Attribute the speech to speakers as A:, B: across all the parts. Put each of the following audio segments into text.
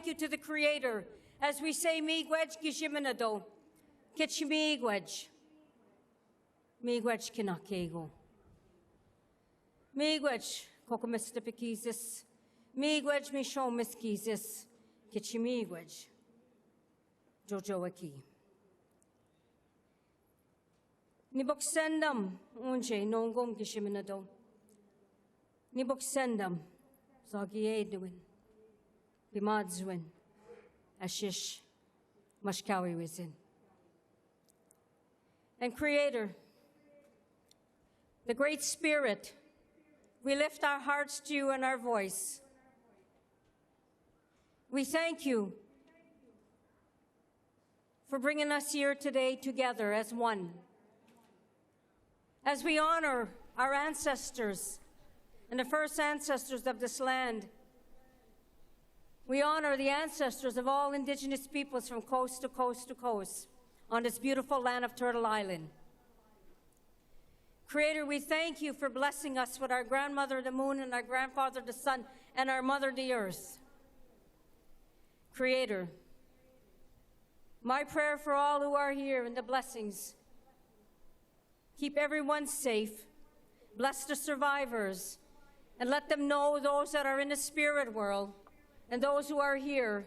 A: thank you to the Creator as we say, miigwech gishiminado, kitchimiigwech, miigwech kinakego. Miigwech kokomistipikizis, miigwech mishomiskizis, kitchimiigwech, jojoaki. Niboksendam unje nongom gishiminado. Niboksendam zagiedwin, bimadzwin, ashish, mashkawi wizin. And Creator, the Great Spirit, we lift our hearts to you and our voice. We thank you for bringing us here today together as one. As we honor our ancestors and the first ancestors of this land, we honor the ancestors of all Indigenous peoples from coast to coast to coast on this beautiful land of Turtle Island. Creator, we thank you for blessing us with our grandmother, the moon, and our grandfather, the sun, and our mother, the earth. Creator, my prayer for all who are here and the blessings, keep everyone safe, bless the survivors, and let them know those that are in the spirit world and those who are here,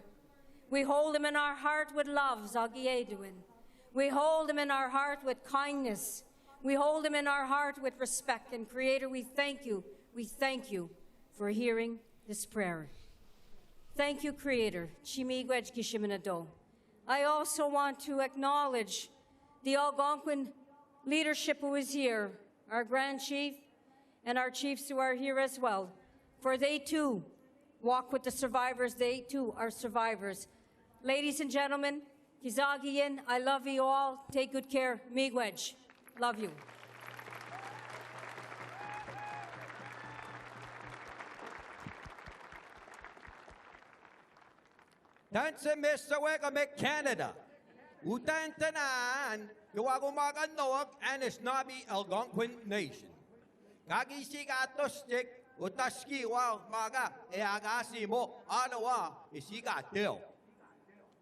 A: we hold them in our heart with love, Zagieduin. We hold them in our heart with kindness. We hold them in our heart with respect. And Creator, we thank you for hearing this prayer. Thank you, Creator. Chimigwej Kishiminado. I also want to acknowledge the Algonquin leadership who is here, our Grand Chief and our chiefs who are here as well, for they too walk with the survivors. They too are survivors. Ladies and gentlemen, Kizagian, I love you all. Take good care. Miigwej. Love you.
B: Tanse Mr. Mek Canada. Utantanan, Yuagumagan Noak, and Snabi Algonquin Nation. Kagi Sigatostik, Utaski Wa Maga, Eagasimo, Anawa, Isigatil.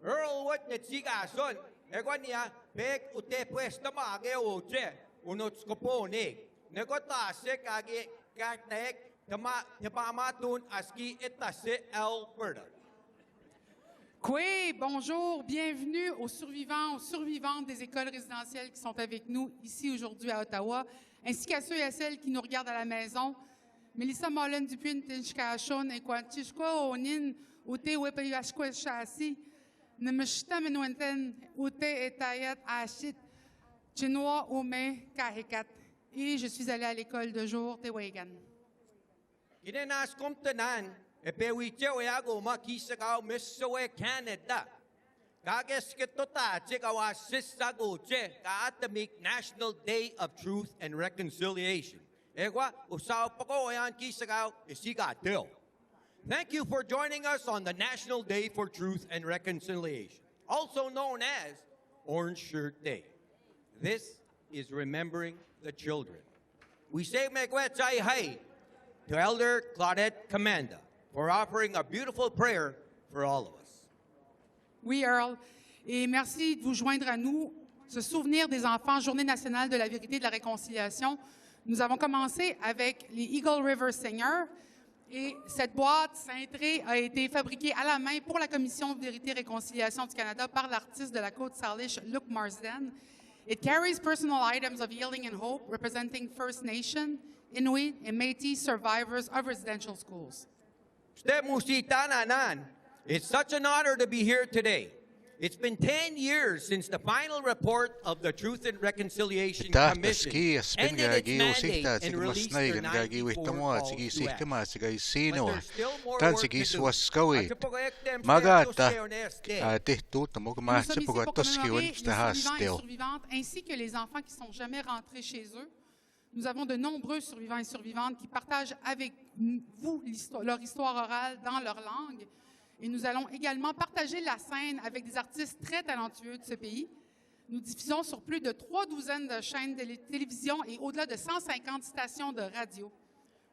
B: Earl what the Sigason, Egonia, Peg Ute Puesta Mage Uche, Unotskopone, Negota Sekage, Gatnek, Tapamatun, Aski, Etase, Alberta.
C: Cree, bonjour, bienvenue aux survivantes des écoles résidentielles qui sont avec nous ici aujourd'hui à Ottawa, ainsi qu'à ceux et à celles qui nous regardent à la maison. Melissa Mullen Dupuis, Tinchkashon, et Quantichko, Onin, Ute, Wepayashko, Chassi, Nemeshta Menuenten, Ute, Etayat, Ashit, Chinois, Ome, Kahekat. Et je suis allée à l'école de jour Tewagan.
B: Ginenas Comtenan. Epewiche oyago makisagaw Mr. Canada. Kages kitota chikawa sisaguche kaatamik National Day of Truth and Reconciliation. Egwa usaw pako oyan kisagaw isigatil. Thank you for joining us on the National Day for Truth and Reconciliation, also known as Orange Shirt Day. This is remembering the children. We say mekwechai hai to Elder Claudette Commanda for offering a beautiful prayer for all of us.
C: Oui, Earl. Et merci de vous joindre à nous. Se souvenir des enfants, Journée nationale de la vérité et de la réconciliation. Nous avons commencé avec les Eagle River Singers. Et cette boîte cintrée a été fabriquée à la main pour la Commission de vérité et réconciliation du Canada par l'artiste de la Côte-Salish, Luc Marsden. It carries personal items of healing and hope representing First Nation, Inuit, and Métis survivors of residential schools.
B: It's such an honor to be here today. It's been 10 years since the final report of the Truth and Reconciliation Commission ended its mandate and released their 94 calls to action. But there's still more work to do.
C: Nous sommes ici pour commémorer les survivants et survivantes ainsi que les enfants qui ne sont jamais rentrés chez eux. Nous avons de nombreux survivants et survivantes qui partagent avec vous leur histoire orale dans leur langue. Et nous allons également partager la scène avec des artistes très talentueux de ce pays. Nous diffusons sur plus de 3 douzaines de chaînes de télévision et au-delà de 150 stations de radio.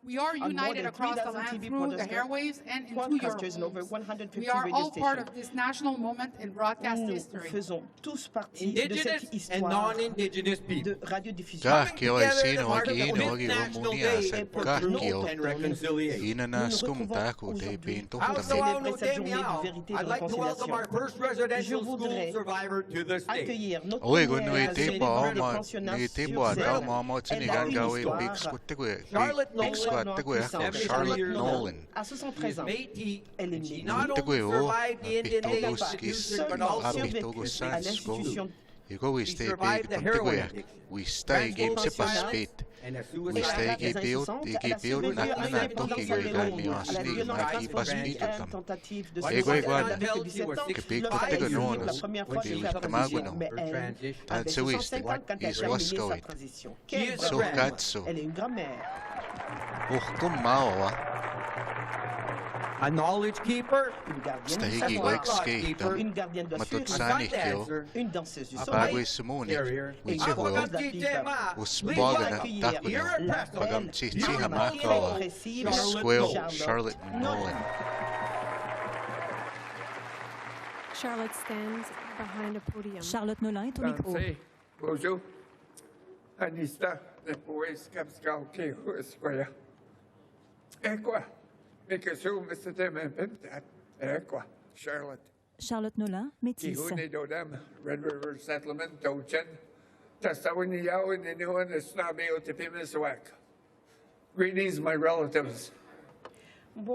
C: We are
D: On more
C: united
D: than
C: across the
D: 3,000
C: land
D: TV
C: through the
D: broadcasters-
C: airwaves and into your
D: Podcasters in over
C: homes.
D: 150
C: We are
D: radio
C: all part
D: stations.
C: of this national moment in broadcast
D: Nous
C: history.
D: faisons tous partie de
B: Indigenous
D: cette
B: and
D: histoire
B: non-Indigenous people.
D: de radiodiffusion.
E: Kahki
B: Coming
E: oli
B: together
E: siinä
B: to mark the
E: oikein
B: fifth
E: oikein
B: National
E: munia
B: Day
E: sen
B: for
E: kahki
B: truth
E: on.
B: and reconciliation.
E: Ina naskum taku te pin
B: Also,
E: tohtami.
B: on
D: Célébrer cette journée de vérité et
B: I'd
D: de
B: like to welcome our
D: réconciliation.
B: first residential
D: Je
B: school
D: voudrais
B: survivor to the state.
D: Accueillir notre
E: Oi kun
D: première
E: nui te
D: célébrité
E: pa
D: de
E: oma
D: pensionnat
E: ni te
D: sur
E: pa
D: scène.
E: ta ma mo tini
D: Elle a une
E: ganga wi
D: histoire
E: pics kutte ku
B: Charlotte
E: pics
B: Nolan,
E: kutte ku
D: puissante.
E: Charlotte Nolan.
D: À 73 ans,
B: Métis,
D: elle est
B: and she
D: née.
B: not
E: Te
B: only
E: ku o
B: survived the Indian Navy
E: pitogus
B: Institution, but
D: seulement
B: also
E: pitogus
D: survécu à
E: sans sko.
D: l'institution
E: Iko wi
B: she
E: ste
B: survived the
E: pe
B: heroin
E: kutte
B: addiction,
E: ku wi stai game se pas spit.
B: and a
E: Wi
B: suicide
E: stai
B: attempt.
E: ge build na na to ki go ga ni asli ma ki pas spit tam.
D: tentative de
E: Ego
D: suicide
E: igual.
D: à l'âge de 17 ans.
E: Ke pe
D: Lorsqu'elle
E: kutte
D: a
E: ga
D: essayé
E: no
D: pour la première fois de
E: Ki
D: faire
E: tamago
D: transition,
E: no.
D: mais elle
E: Tan
D: avait
E: se wiste
D: 65 quand elle a
E: is
D: terminé
E: wasko
D: sa
E: it.
D: transition.
B: She
D: Quelle
B: is a
D: grande
E: So
B: friend.
D: femme.
E: katso.
D: Elle est une grand-mère.
E: Uhkum maoa.
B: A knowledge keeper,
D: Une gardienne du
E: Stahigi
D: savoir.
E: like skate.
D: Une gardienne de
E: Matot
D: sûreté.
E: sani
B: sun
E: kyo.
B: dancer,
D: Une danseuse du
B: a
D: sommeil.
E: Bagwe sumuni.
B: carrier,
E: Wi
D: Et
E: se
D: je
E: ho.
D: vois-
E: Usbaga na takuno.
B: You're a president.
E: Pagam chi
D: You're
E: ha
D: a
E: makawa.
D: précise.
E: Squeal Charlotte Nolan.
F: Charlotte stands behind a podium.
G: Charlotte Nolin est au micro.
H: Français, bonjour. Anista, depois Capscal que escolha. É quoi? Mais que sou, mais c'était même pas. É quoi? Charlotte.
G: Charlotte Nolin, métisse.
H: Kihune dodam, Red River Settlement, Dochen. Tastawini yao in the new one, it's not be able to be miswak. Greetings, my relatives.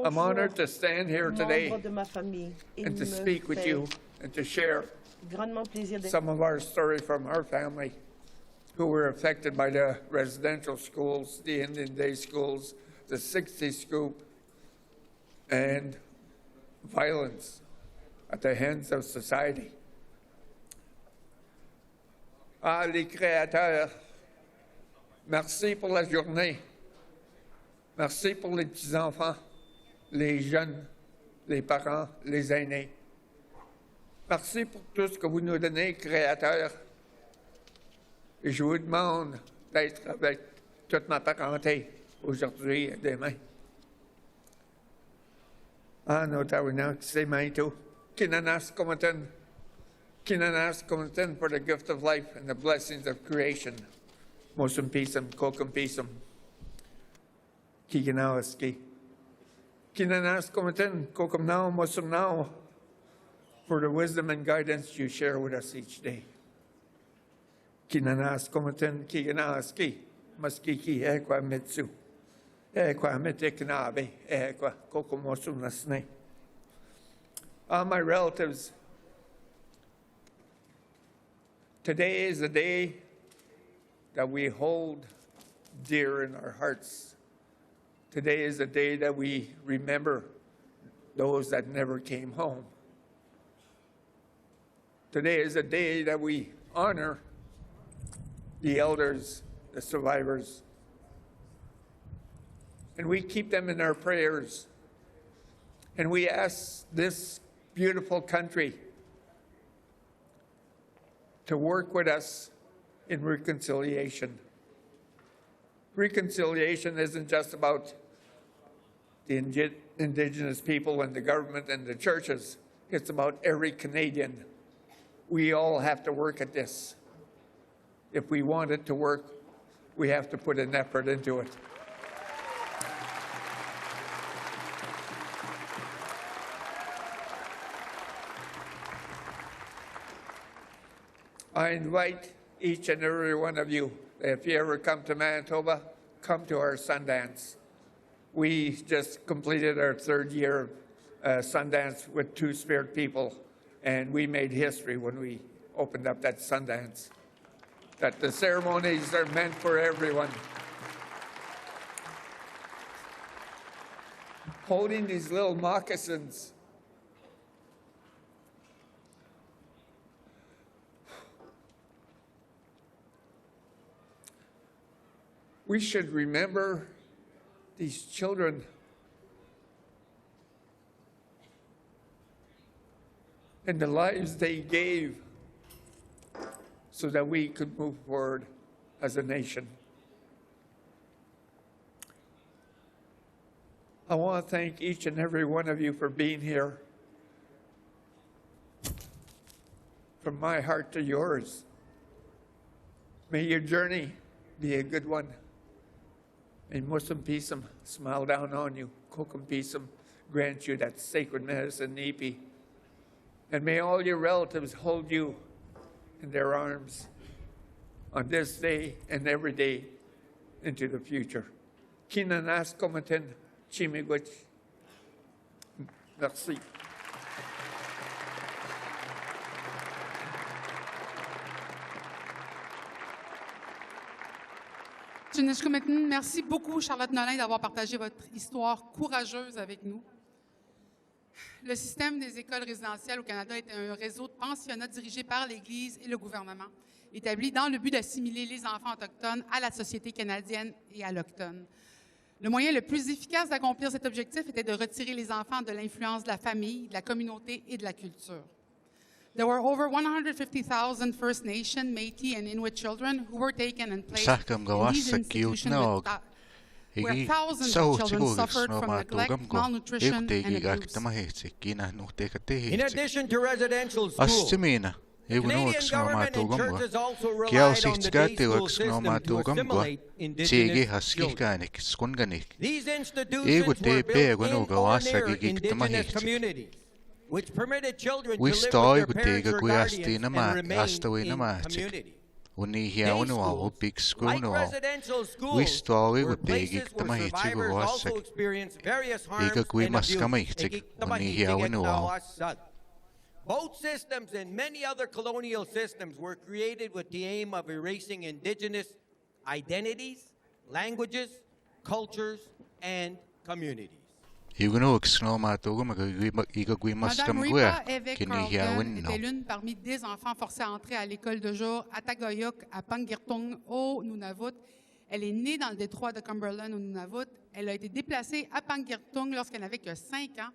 H: I'm honored to stand here today
D: Membre de ma famille. Il
H: and to
D: me
H: speak with
D: fait
H: you and to share
D: grandement plaisir d'être
H: some of our story from our family who were affected by the residential schools, the Indian Day schools, the 60 scoop, and violence at the hands of society. Ah, les créateurs, merci pour la journée. Merci pour les petits-enfants, les jeunes, les parents, les aînés. Merci pour tout ce que vous nous donnez, créateurs. Et je vous demande d'être avec toute ma parenté aujourd'hui et demain. Ah, no tawinak se maito. Kinanas komatan for the gift of life and the blessings of creation. Mosum pisum, kokum pisum. Kikinawaski. Kinanas komatan, kokum now, mosum now, for the wisdom and guidance you share with us each day. Kinanas komatan, kikinawaski, maskiki ekwa mitsu. Ekwa mitiknabe, ekwa kokomosum nasne. All my relatives, today is a day that we hold dear in our hearts. Today is a day that we remember those that never came home. Today is a day that we honor the elders, the survivors, and we keep them in our prayers. And we ask this beautiful country to work with us in reconciliation. Reconciliation isn't just about the Indigenous people and the government and the churches. It's about every Canadian. We all have to work at this. If we want it to work, we have to put an effort into it. I invite each and every one of you, if you ever come to Manitoba, come to our Sundance. We just completed our third year of Sundance with Two-Spirit people, and we made history when we opened up that Sundance. That the ceremonies are meant for everyone. Holding these little moccasins. We should remember these children and the lives they gave so that we could move forward as a nation. I want to thank each and every one of you for being here. From my heart to yours. May your journey be a good one. May Muslim Peaceum smile down on you. Kokum Peaceum grant you that sacred medicine, Nipi. And may all your relatives hold you in their arms on this day and every day into the future. Kinanas komaten chimigwich. Merci.
C: Merci beaucoup, Charlotte Nolin, d'avoir partagé votre histoire courageuse avec nous. Le système des écoles résidentielles au Canada est un réseau de pensionnats dirigé par l'Église et le gouvernement, établi dans le but d'assimiler les enfants autochtones à la société canadienne et allochtone. Le moyen le plus efficace d'accomplir cet objectif était de retirer les enfants de l'influence de la famille, de la communauté et de la culture. There were over 150,000 First Nation, Métis, and Inuit children who were taken and placed in these institutions where thousands of children suffered from neglect, malnutrition, and abuse.
B: In addition to residential schools, Canadian government and churches also relied on the day school system to assimilate Indigenous children. These institutions were built in or near Indigenous communities, which permitted children to live with their parents or guardians and remain in community. Day schools, like residential schools, were places where survivors also experienced various harms and abuse. Both systems and many other colonial systems were created with the aim of erasing Indigenous identities, languages, cultures, and communities.
C: Madame Ripa, évêque Carleton, était l'une parmi 10 enfants forcés à entrer à l'école de jour à Tagoyuk, à Pangirtung, au Nunavut. Elle est née dans le détroit de Cumberland, au Nunavut. Elle a été déplacée à Pangirtung lorsqu'elle n'avait que 5 ans.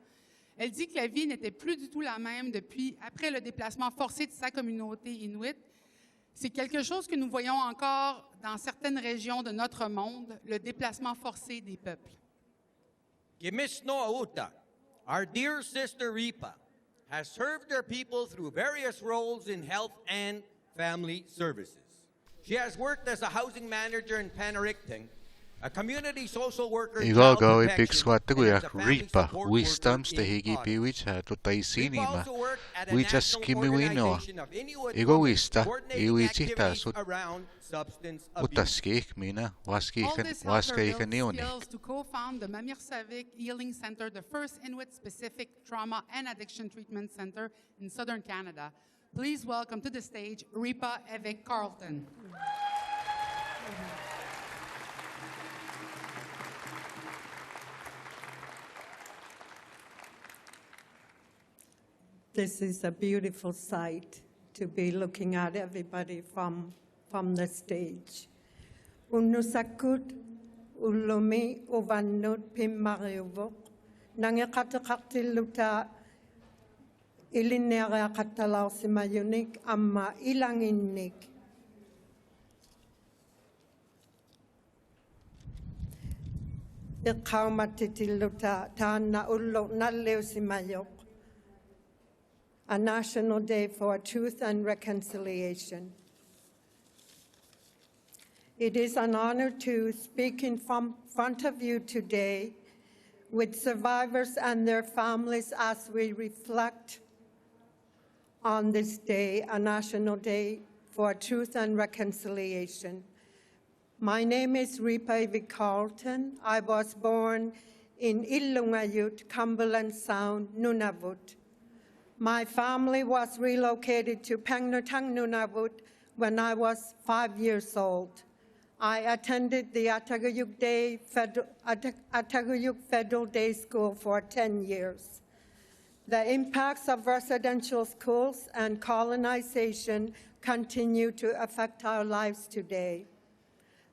C: Elle dit que la vie n'était plus du tout la même depuis après le déplacement forcé de sa communauté inuit. C'est quelque chose que nous voyons encore dans certaines régions de notre monde, le déplacement forcé des peuples.
B: Our dear sister Ripa has served her people through various roles in health and family services. She has worked as a housing manager in Panaricting, a community social worker in child protection, and as a family support worker in Ottawa. Ripa also worked at a national organization of Inuit women coordinating activities around substance abuse.
C: All this helped her build skills to co-found the Mamir Savik Healing Center, the first Inuit-specific trauma and addiction treatment center in southern Canada. Please welcome to the stage Ripa évêque Carleton.
I: This is a beautiful sight to be looking at everybody from the stage. Unusakut ulumi uvanut pimariuvok nangekatakakiluta ilinera katalausimayunik amma ilanginnik. Ikaumatitiluta tana ullo naleusimayok. A National Day for Truth and Reconciliation. It is an honor to speak in front of you today with survivors and their families as we reflect on this day, a National Day for Truth and Reconciliation. My name is Ripa évêque Carleton. I was born in Illungayut, Cumberland Sound, Nunavut. My family was relocated to Pangnirtung, Nunavut when I was 5 years old. I attended the Atagayuk Federal Day School for 10 years. The impacts of residential schools and colonization continue to affect our lives today.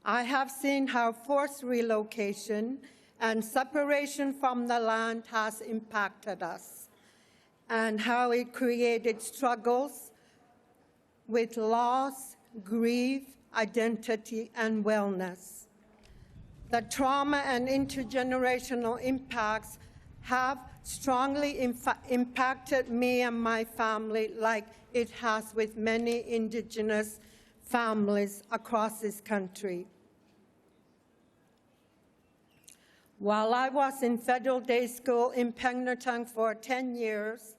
I: I have seen how forced relocation and separation from the land has impacted us, and how it created struggles with loss, grief, identity, and wellness. The trauma and intergenerational impacts have strongly impacted me and my family like it has with many Indigenous families across this country. While I was in federal day school in Pengnatang for 10 years,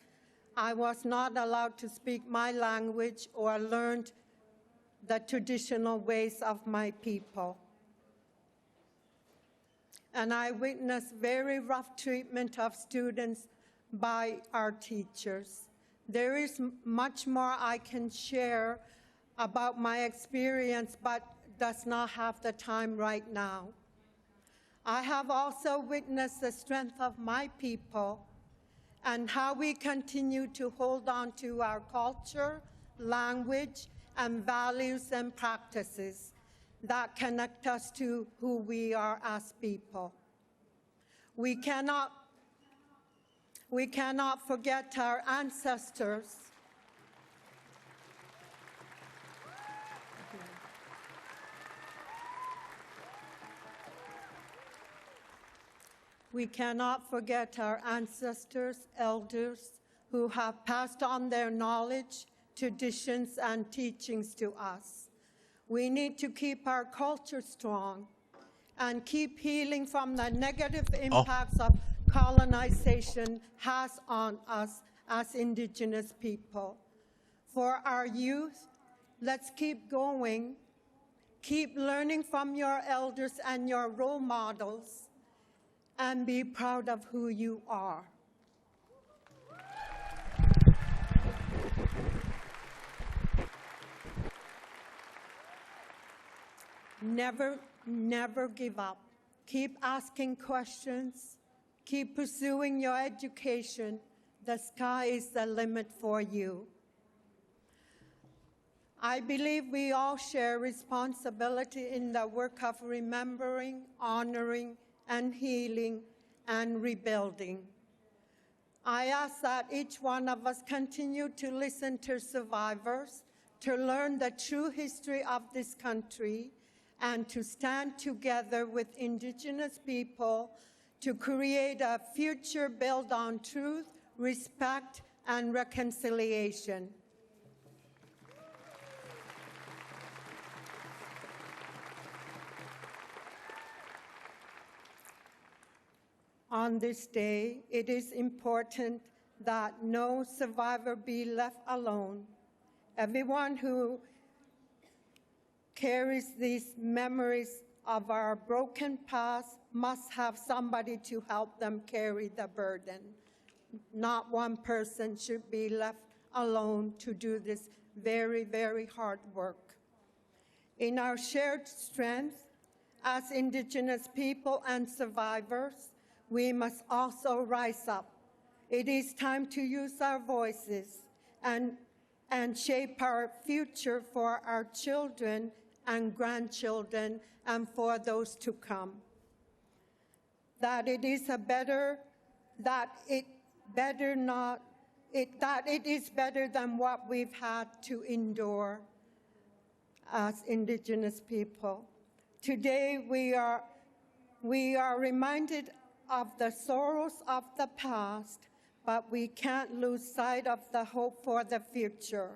I: I was not allowed to speak my language or learned the traditional ways of my people. And I witnessed very rough treatment of students by our teachers. There is much more I can share about my experience, but does not have the time right now. I have also witnessed the strength of my people and how we continue to hold on to our culture, language, and values and practices that connect us to who we are as people. We cannot forget our ancestors. We cannot forget our ancestors, elders, who have passed on their knowledge, traditions, and teachings to us. We need to keep our culture strong and keep healing from the negative impacts of colonization has on us as Indigenous people. For our youth, let's keep going. Keep learning from your elders and your role models, and be proud of who you are. Never give up. Keep asking questions. Keep pursuing your education. The sky is the limit for you. I believe we all share responsibility in the work of remembering, honoring, and healing and rebuilding. I ask that each one of us continue to listen to survivors, to learn the true history of this country, and to stand together with Indigenous people to create a future built on truth, respect, and reconciliation. On this day, it is important that no survivor be left alone. Everyone who carries these memories of our broken past must have somebody to help them carry the burden. Not one person should be left alone to do this very, very hard work. In our shared strength as Indigenous people and survivors, we must also rise up. It is time to use our voices and shape our future for our children and grandchildren and for those to come. That it is better than what we've had to endure as Indigenous people. Today we are reminded of the sorrows of the past, but we can't lose sight of the hope for the future.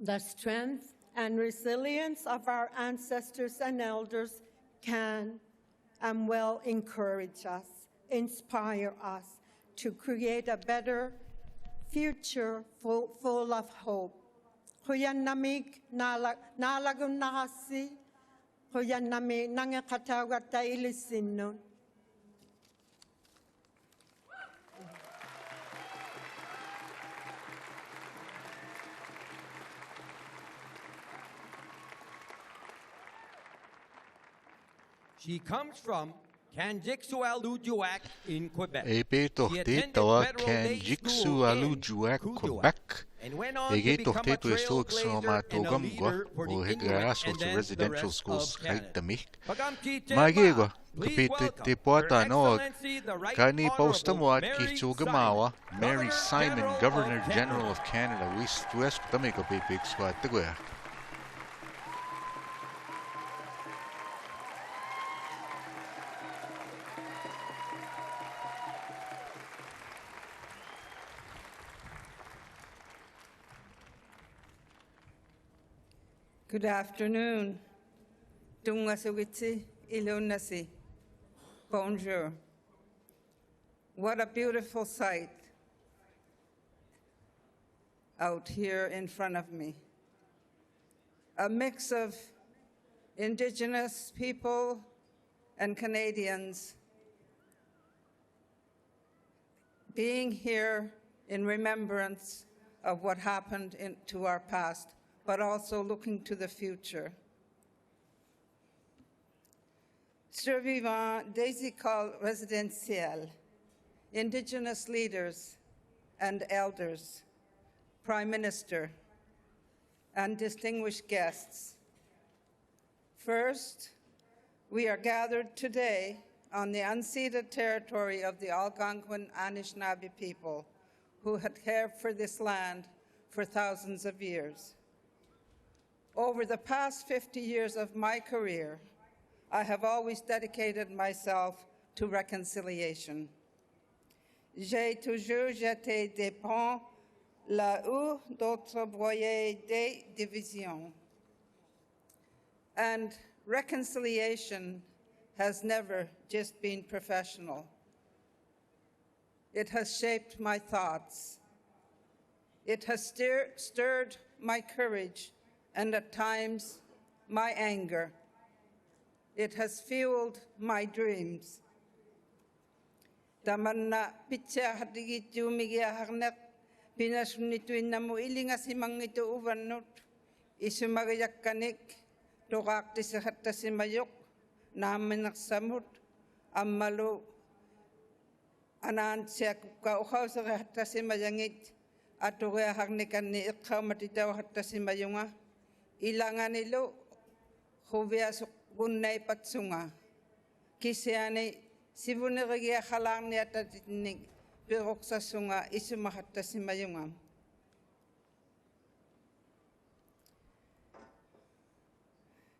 I: The strength and resilience of our ancestors and elders can and will encourage us, inspire us to create a better future full of hope. Huyanamik nalagun nahasi. Huyanami nangakatawata ilisinnon.
B: She comes from Kanjiksualujuak in Quebec.
E: Ebe tohte tawa Kanjiksualujuak, Quebec. Ege tohte tu historic soma togamgwa o hegraso to residential schools heitamik. Magego kapite te poata no kani postamoat ki tugamawa Mary Simon, Governor General of Canada. West tamiko pipik swat tagwa.
J: Good afternoon. Tungasugitsi ilunasi. Bonjour. What a beautiful sight out here in front of me. A mix of Indigenous people and Canadians being here in remembrance of what happened to our past, but also looking to the future. Survivants des écoles résidentielles, Indigenous leaders and elders, Prime Minister, and distinguished guests. First, we are gathered today on the unceded territory of the Algonquin Anishinaabe people who had cared for this land for thousands of years. Over the past 50 years of my career, I have always dedicated myself to reconciliation. J'ai toujours été dépend là où d'autres voyaient des divisions. And reconciliation has never just been professional. It has shaped my thoughts. It has stirred my courage and at times my anger. It has fueled my dreams. Tamanna pitsa hadigi tumigia harnet pinasunitu inamu ilinga simangitu uvanut isumagayakanik togak tisahatta simayok namenak samut ammalu anan siak ka ukhausa hatta simayangit atuga harnikan ni ikhamatitaw hatta simayunga ilanganilo khuvias gunnay patsunga kisiani sivunirigia khalang ni atatitnik piroksa sunga isumahatta simayunga.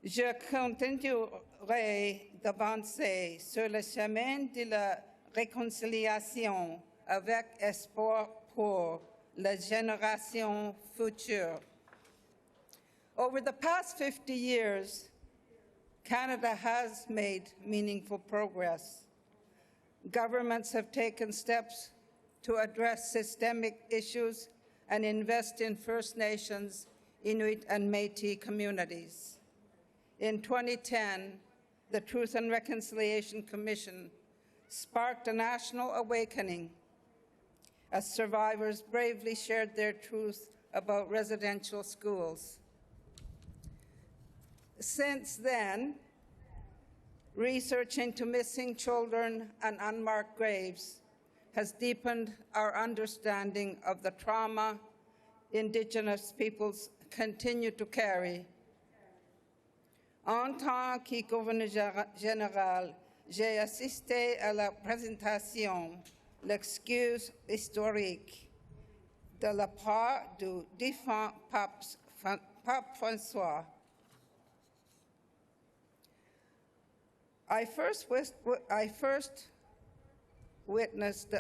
J: Je continuerai d'avancer sur le chemin de la réconciliation avec espoir pour les générations futures. Over the past 50 years, Canada has made meaningful progress. Governments have taken steps to address systemic issues and invest in First Nations, Inuit, and Métis communities. In 2010, the Truth and Reconciliation Commission sparked a national awakening as survivors bravely shared their truth about residential schools. Since then, research into missing children and unmarked graves has deepened our understanding of the trauma Indigenous peoples continue to carry. En tant que gouverneur général, j'ai assisté à la présentation de l'excuse historique de la part du défunt Pape François. I first witnessed the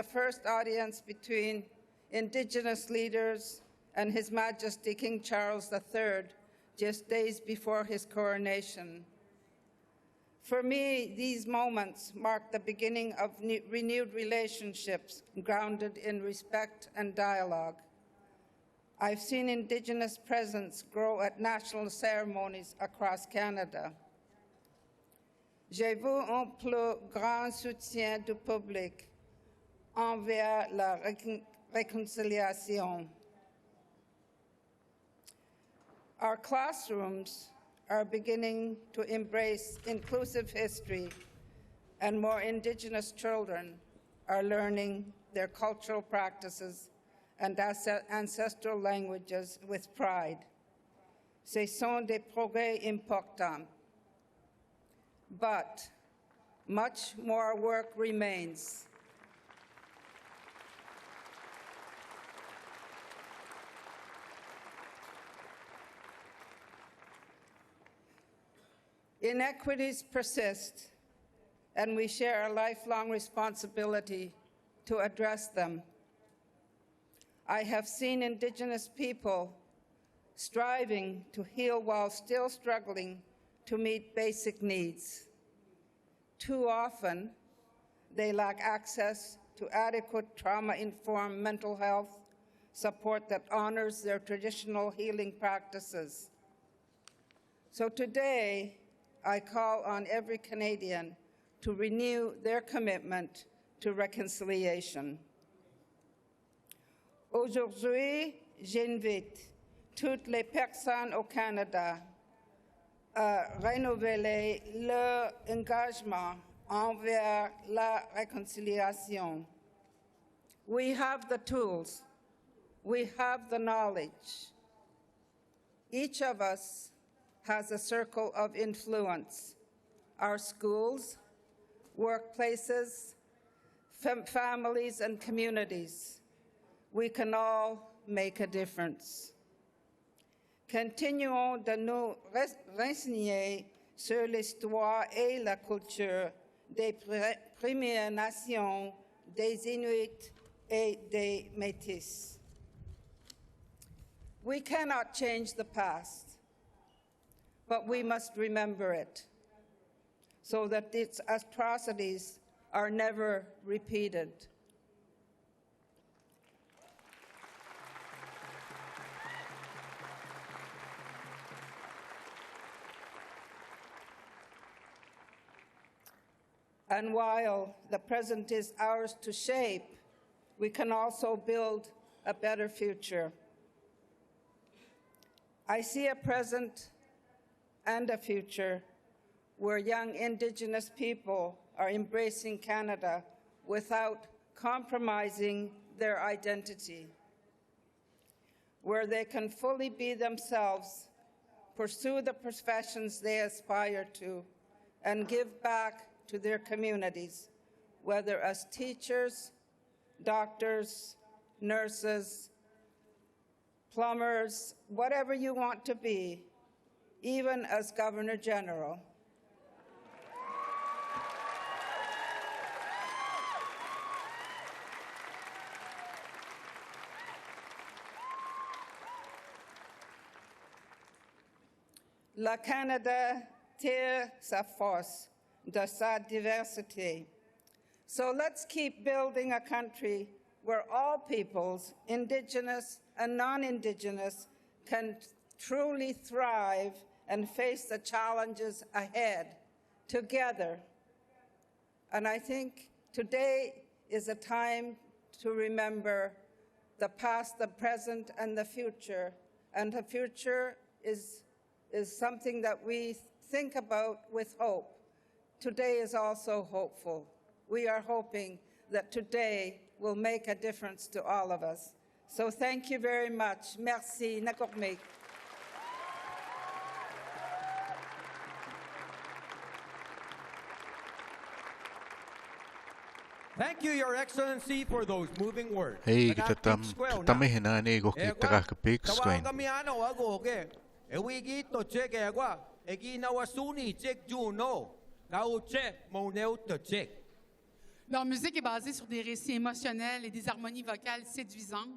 J: first audience between Indigenous leaders and His Majesty King Charles III just days before his coronation. For me, these moments mark the beginning of renewed relationships grounded in respect and dialogue. I've seen Indigenous presence grow at national ceremonies across Canada. J'ai vu un plus grand soutien du public envers la réconciliation. Our classrooms are beginning to embrace inclusive history, and more Indigenous children are learning their cultural practices and ancestral languages with pride. Ce sont des progrès importants. But much more work remains. Inequities persist, and we share a lifelong responsibility to address them. I have seen Indigenous people striving to heal while still struggling to meet basic needs. Too often, they lack access to adequate trauma-informed mental health support that honors their traditional healing practices. So today, I call on every Canadian to renew their commitment to reconciliation. Aujourd'hui, j'invite toutes les personnes au Canada à renouveler leur engagement envers la réconciliation. We have the tools. We have the knowledge. Each of us has a circle of influence. Our schools, workplaces, families, and communities. We can all make a difference. Continuons de nous renseigner sur l'histoire et la culture des Premières Nations, des Inuits et des Métis. We cannot change the past, but we must remember it so that its atrocities are never repeated. And while the present is ours to shape, we can also build a better future. I see a present and a future where young Indigenous people are embracing Canada without compromising their identity, where they can fully be themselves, pursue the professions they aspire to, and give back to their communities, whether as teachers, doctors, nurses, plumbers, whatever you want to be, even as Governor General. Le Canada tire sa force de sa diversité. So let's keep building a country where all peoples, Indigenous and non-Indigenous, can truly thrive and face the challenges ahead together. And I think today is a time to remember the past, the present, and the future. And the future is something that we think about with hope. Today is also hopeful. We are hoping that today will make a difference to all of us. So thank you very much. Merci. Nakormik.
B: Thank you, Your Excellency, for those moving words.
E: Hey, kita hinani go kita ka big screen.
C: Leur musique est basée sur des récits émotionnels et des harmonies vocales séduisantes.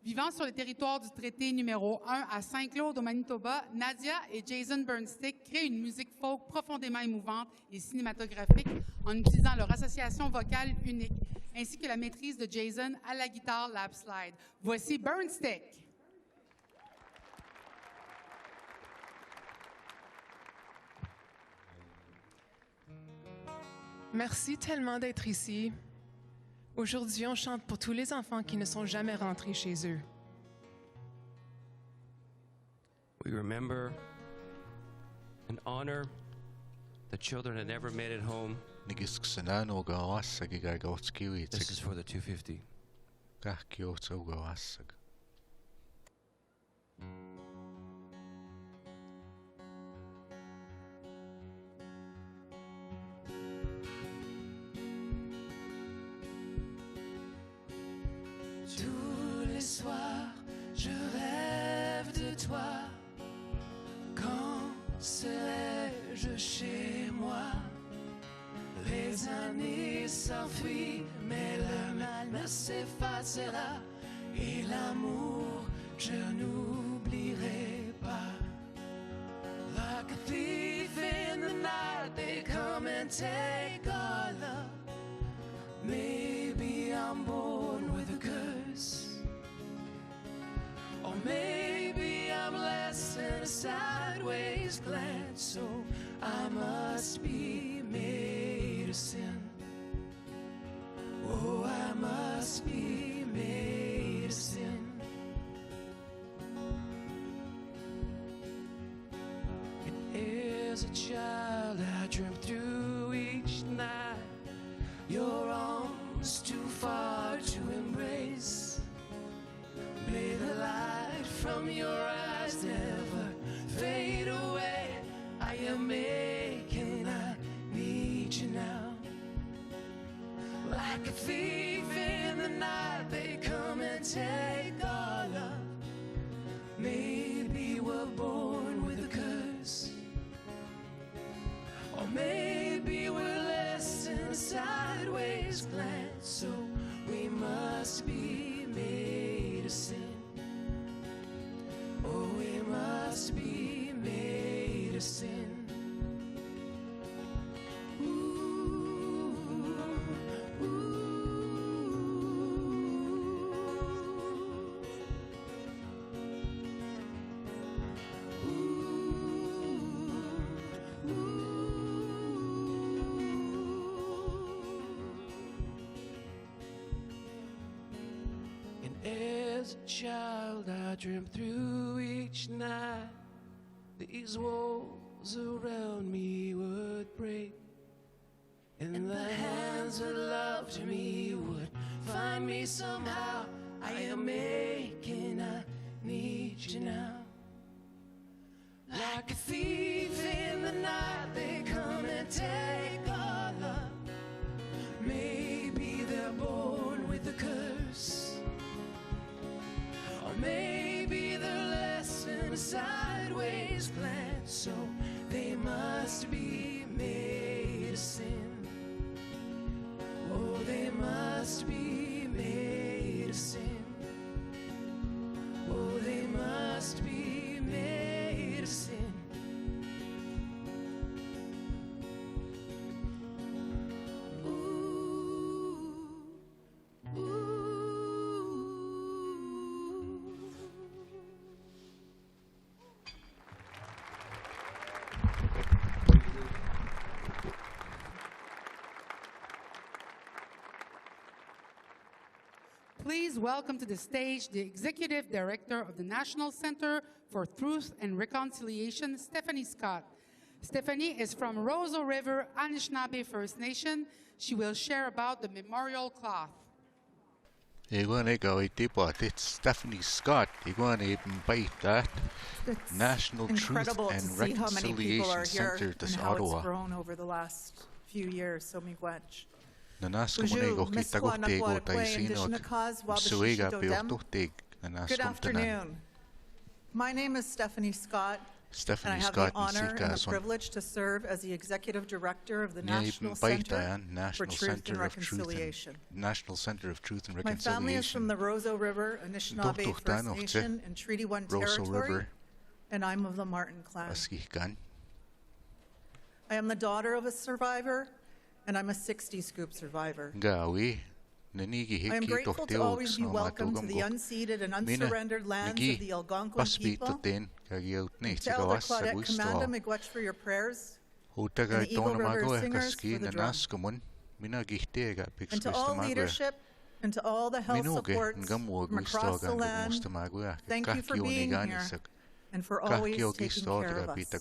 C: Vivant sur le territoire du traité numéro 1 à Saint-Claude, au Manitoba, Nadia et Jason Burnstick créent une musique folk profondément émouvante et cinématographique en utilisant leur association vocale unique, ainsi que la maîtrise de Jason à la guitare lap slide. Voici Burnstick.
K: Merci tellement d'être ici. Aujourd'hui, on chante pour tous les enfants qui ne sont jamais rentrés chez eux.
L: We remember and honor the children that never made it home. This is for the 250.
K: Tous les soirs, je rêve de toi. Quand serai-je chez moi? Les années s'enfuient, mais le mal ne s'effacera.
L: et l'amour, je n'oublierai pas. Like a thief in the night, they come and take our love. Maybe I'm born with a curse, or maybe I'm less than a sideways glance, so I must be made of sin. Oh, I must be made of sin. And as a child, I dreamt through each night, your arms too far to embrace. May the light from your eyes never fade away. I am aching, I need you now. Like a thief in the night, they come and take our love. Maybe we're born with a curse, or maybe we're less than a sideways glance, so we must be made of sin. Oh, we must be made of sin. As a child, I dreamt through each night, these walls around me would break, and the hands that loved me would find me somehow. I am aching, I need you now. Like a thief in the night, they come and take our love. Maybe they're born with a curse, or maybe they're less than a sideways glance, so they must be made of sin. Oh, they must be made of sin. Oh, they must be made of sin.
C: Please welcome to the stage the Executive Director of the National Center for Truth and Reconciliation, Stephanie Scott. Stephanie is from Roseau River Anishinaabe First Nation. She will share about the memorial cloth.
E: It's Stephanie Scott. National Truth and Reconciliation Center this Ottawa.
M: It's grown over the last few years, so miigwech. Good afternoon. My name is Stephanie Scott, and I have the honor and the privilege to serve as the Executive Director of the National Center for Truth and Reconciliation.
E: National Center of Truth and
M: My
E: Reconciliation.
M: family is from the Roseau River Anishinaabe First Nation in Treaty 1 territory, and I'm of the Martin clan. I am the daughter of a survivor, and I'm a 60 scoop survivor. I am grateful to always be welcome to the unceded and unsurrendered lands of the Algonquin people. To Elder Claudette Commanda Miigwech for your prayers, and the Eagle River Singers for the drum. And to all leadership and to all the health supports from across the land, thank you for being here and for always taking care of us.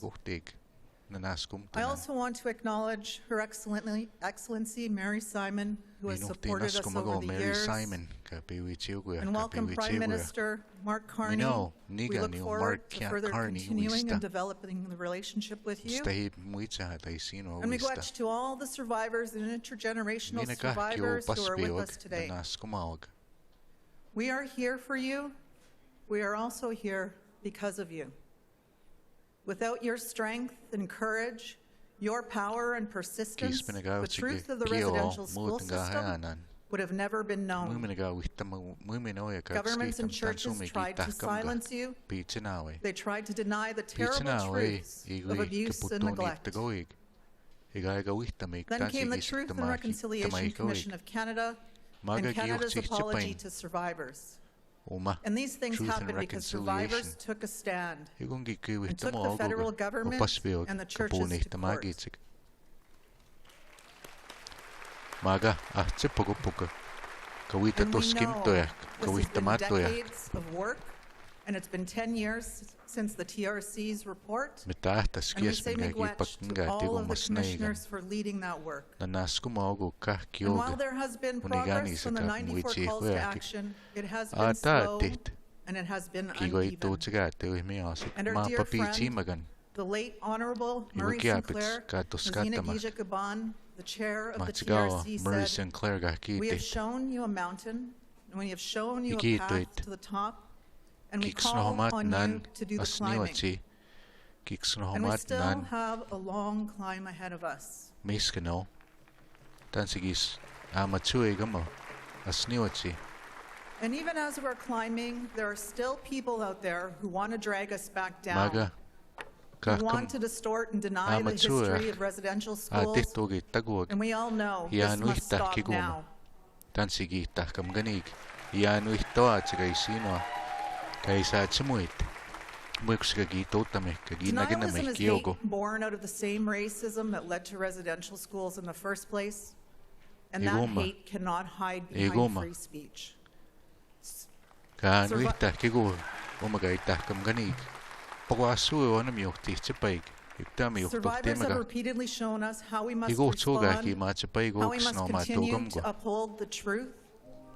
M: I also want to acknowledge Her Excellency Mary Simon, who has supported us over the years, and welcome Prime Minister Mark Carney. We look forward to further continuing and developing the relationship with you. And miigwech to all the survivors and intergenerational survivors who are with us today. We are here for you. We are also here because of you. Without your strength and courage, your power and persistence, the truth of the residential school system, would have never been known. Governments and churches tried to silence you. They tried to deny the terrible truths of abuse and neglect. Then came the Truth and Reconciliation Commission of Canada and Canada's apology to survivors. And these things happened because survivors took a stand and took the federal government and the churches to court.
E: Maga ahtsipugu puga. Kawita
M: And we
E: tuskim
M: know
E: toyak.
M: this has
E: Kawita
M: been
E: matoyak.
M: decades of work, and it's been 10 years since the TRC's report.
E: Mitahtas
M: And we
E: kies
M: say
E: minga
M: miigwech
E: gipak
M: to
E: nga
M: all
E: tigo
M: of the
E: masnaigan.
M: commissioners for leading that work.
E: Nanasku maogu kah
M: And while
E: kyoga.
M: there has been
E: Unigani
M: progress from the
E: saka
M: 94
E: muichi
M: calls to
E: huaki.
M: action, it has been
E: Ata
M: slow
E: tit.
M: and it has been
E: Kigo ito
M: uneven.
E: tiga te uhmi asik.
M: And our
E: Ma
M: dear
E: papi
M: friend,
E: timagan.
M: the late Honorable Murray
E: Iwagiapits
M: Sinclair,
E: katuskatama.
M: Mazina Gija Gaban, the chair of the
E: Matigawa
M: TRC,
E: Murray
M: said,
E: Sinclair gah
M: "We have
E: kiti.
M: shown you a mountain, and we have shown you a
E: Ikito
M: path
E: it.
M: to the top, and we
E: Kiksno
M: call
E: homat
M: on you
E: nan
M: to do the climbing.
E: asniwachi. Kiksno
M: And we
E: homat
M: still
E: nan
M: have a long climb ahead of us.
E: miskano. Tansigis amatue gamo. Asniwachi.
M: And even as we're climbing, there are still people out there who want to drag us back down.
E: Maga.
M: Who want to distort and deny the history of residential schools.
E: Titogi taguag.
M: And we all know this must stop
E: kiguma.
M: now.
E: Tansigi tahkam ganig. Yanu ihtoa tsiga isino. Kaisa tsimuit. Muiksga gitotame kagina
M: Denialism
E: giname
M: is
E: kyogo.
M: hate born out of the same racism that led to residential schools in the first place. And that
E: Egoma.
M: hate cannot hide behind
E: Egoma.
M: free speech.
E: Kanu ihtah kigu. Umaga itahkam ganig. Pagwasu wana miokti tsipaig. Iktami
M: Survivors have
E: uktuktemaga.
M: repeatedly shown us how we must
E: Igo tsoga ki
M: respond,
E: matsipaig
M: how we must
E: oksno
M: continue to
E: matogam.
M: uphold the truth.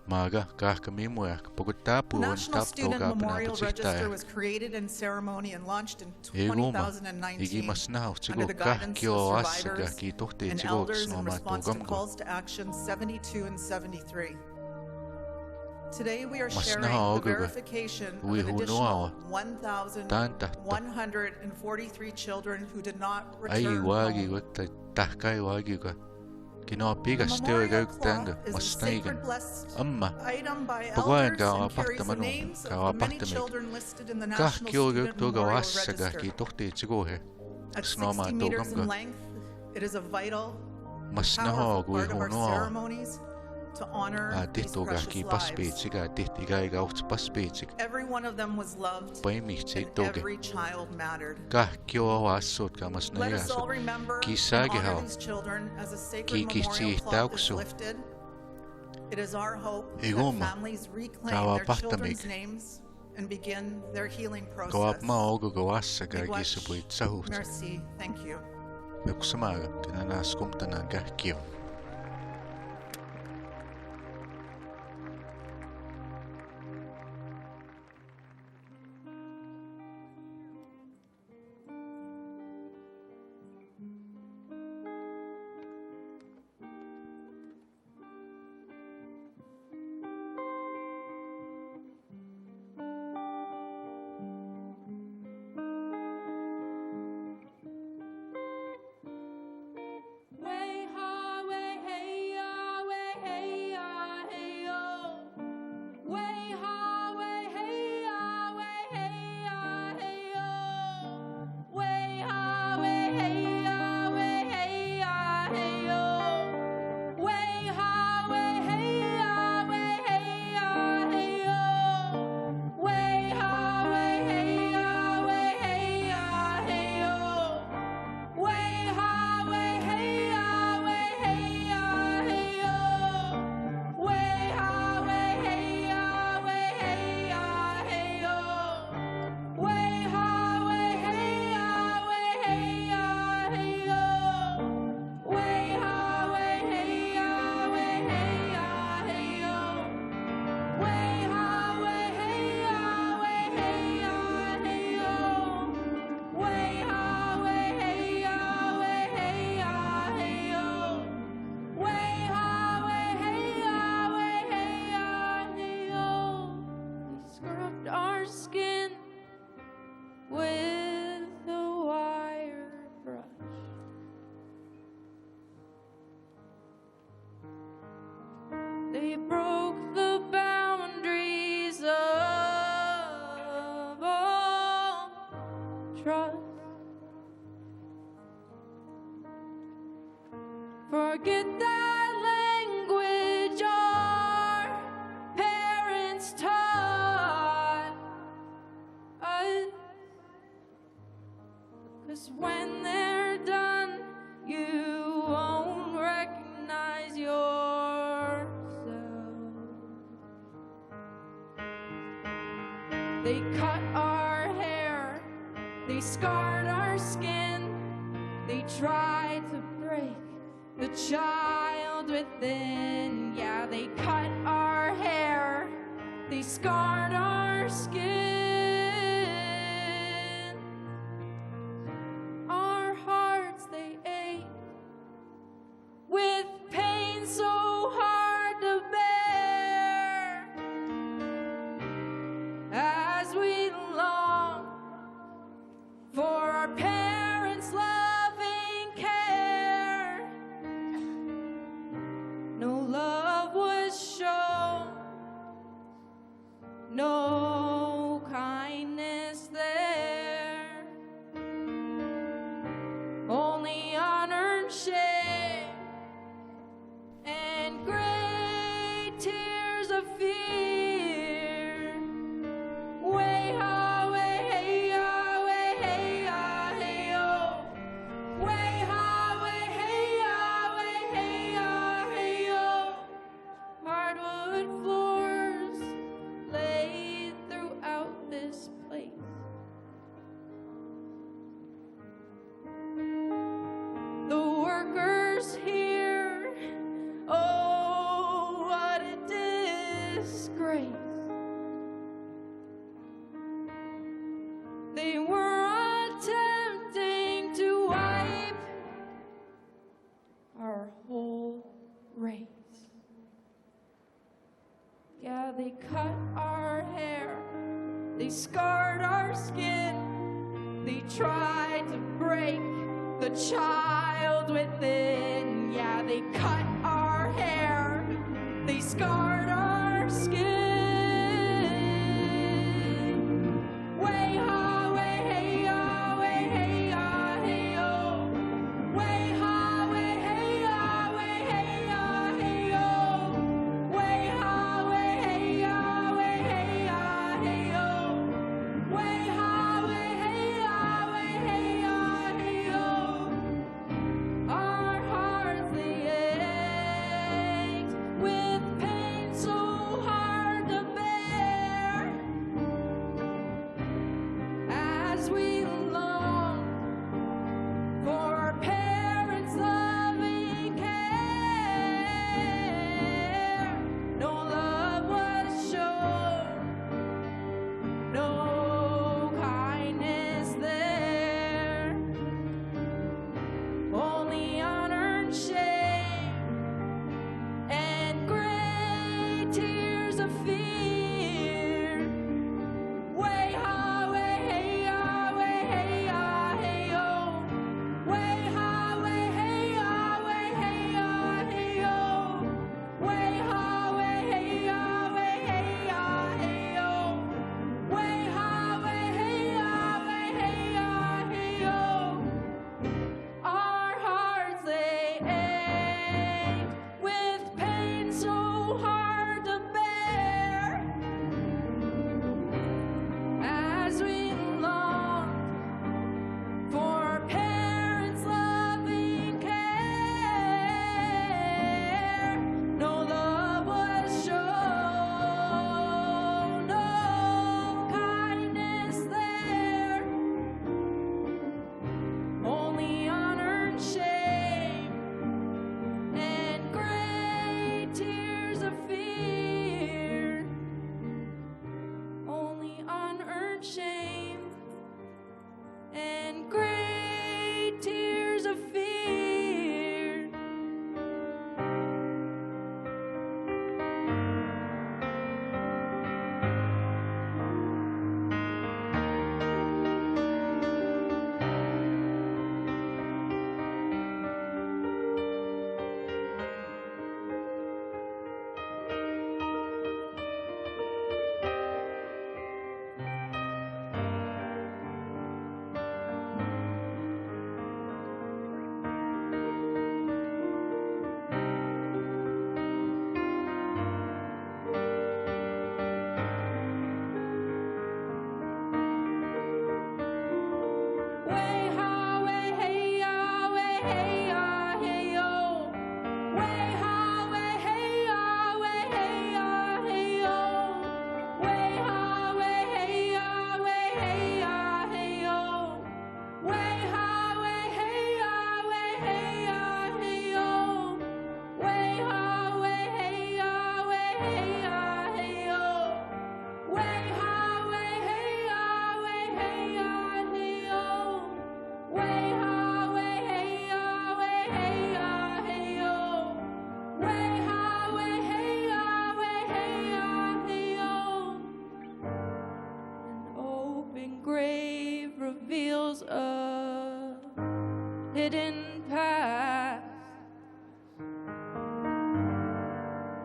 E: Maga kahkamimuak.
M: The
E: Pagutapu
M: National
E: tap
M: Student
E: toga
M: Memorial Register
E: panapatitaya.
M: was created in ceremony and launched in
E: Egoma.
M: 2019
E: Igi masnaw
M: under
E: tsigo
M: the
E: kah
M: guidance
E: kyo
M: of
E: asaga
M: survivors
E: ki tohte
M: and
E: tsigo
M: elders
E: sno
M: in response to
E: matogam.
M: calls to action 72 and 73. Today we are sharing
E: Masnaw
M: the
E: oguga.
M: verification of
E: Ui
M: an additional
E: hunuawa. Tantahta.
M: 1,143 children who did not
E: Ai
M: return
E: wagi
M: home.
E: wata tahkai wagi ka. Kino
M: The
E: pigas teo
M: memorial
E: gautanga
M: cloth is a
E: masnaigan.
M: sacred blessed
E: Amma.
M: item by
E: Pagwayan
M: elders
E: ka
M: and carries
E: apahta
M: the
E: manu.
M: names
E: Ka
M: of the many
E: apahta mig.
M: children listed in the
E: Kah
M: National
E: kyo
M: Student
E: gautoga
M: Memorial
E: wasaga
M: Register.
E: ki tohte tsigo he.
M: At
E: Sno
M: 60 meters in
E: matogam ka.
M: length, it is a vital,
E: Masnaho
M: powerful
E: gui
M: part of our
E: hunuawa.
M: ceremonies to honor these
E: Dito ga
M: precious
E: ki
M: lives.
E: paspeciga dit igai gauts paspecig.
M: Every one of them was loved,
E: Paimich
M: and
E: toge.
M: every child mattered.
E: Kah kyo wasot ka
M: Let
E: masnaya
M: us all
E: so.
M: remember
E: Ki
M: and
E: sagi
M: honor
E: hao.
M: these children as a
E: Ki
M: sacred
E: kichi
M: memorial cloth is
E: taukso.
M: lifted. It is our hope that
E: Egoma.
M: families reclaim
E: Kawa
M: their
E: pahtamig.
M: children's names and begin their healing
E: Kawap
M: process.
E: ma ogo gawasaga
M: Miigwech.
E: gisubuit sahut.
M: Merci. Thank you.
E: Bekusamaga tinanas kumtanan kah kyo.
L: Way ha
N: We broke the boundaries of all trust. Forget that language our parents taught us. 'Cause when they're done, you won't recognize yourself. They cut our hair, they scarred our skin, they tried to break the child within. Yeah, they cut our hair, they scarred our skin. Our hearts, they ache with pain so hard to bear, as we long for our parents' loving care. No love was shown, no kindness there, only unearned shame and great tears of fear. Way ha, way hey ya, way hey ya, hey yo. Way ha, way hey ya, way hey ya, hey yo. Hardwood floors laid throughout this place. The workers here, oh, what a disgrace. They were attempting to wipe our whole race. Yeah, they cut our hair, they scarred our skin, they tried to break the child within. Yeah, they cut our hair, they scarred our skin. Way ha, way hey ya, way hey ya, hey yo. Way ha, way hey ya, way hey ya, hey yo. Way ha, way hey ya, way hey ya, hey yo. Way ha, way hey ya, way hey ya, hey yo. Our hearts, they ached with pain forbidden path.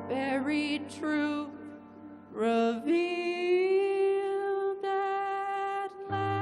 N: Buried truth revealed at last.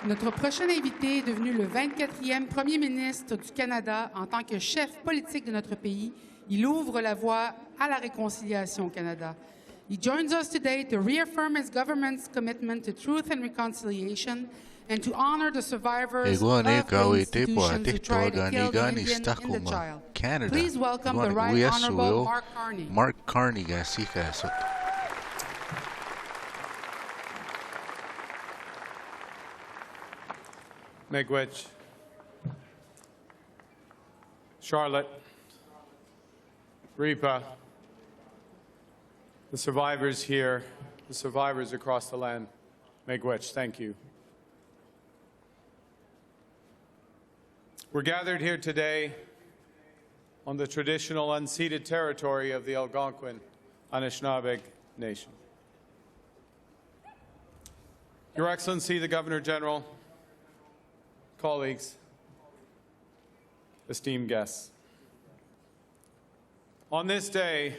C: Notre prochain invité est devenu le 24e premier ministre du Canada en tant que chef politique de notre pays. Il ouvre la voie à la réconciliation au Canada. He joins us today to reaffirm his government's commitment to truth and reconciliation and to honor the survivors of the institutions who tried to kill the Indian and the child. Please welcome the Right Honourable Mark Carney.
E: Mark Carney
O: Miigwech, Charlotte, Repa, the survivors here, the survivors across the land, Miigwech, thank you. We're gathered here today on the traditional unceded territory of the Algonquin Anishinaabe Nation. Your Excellency, the Governor General, colleagues, esteemed guests. On this day,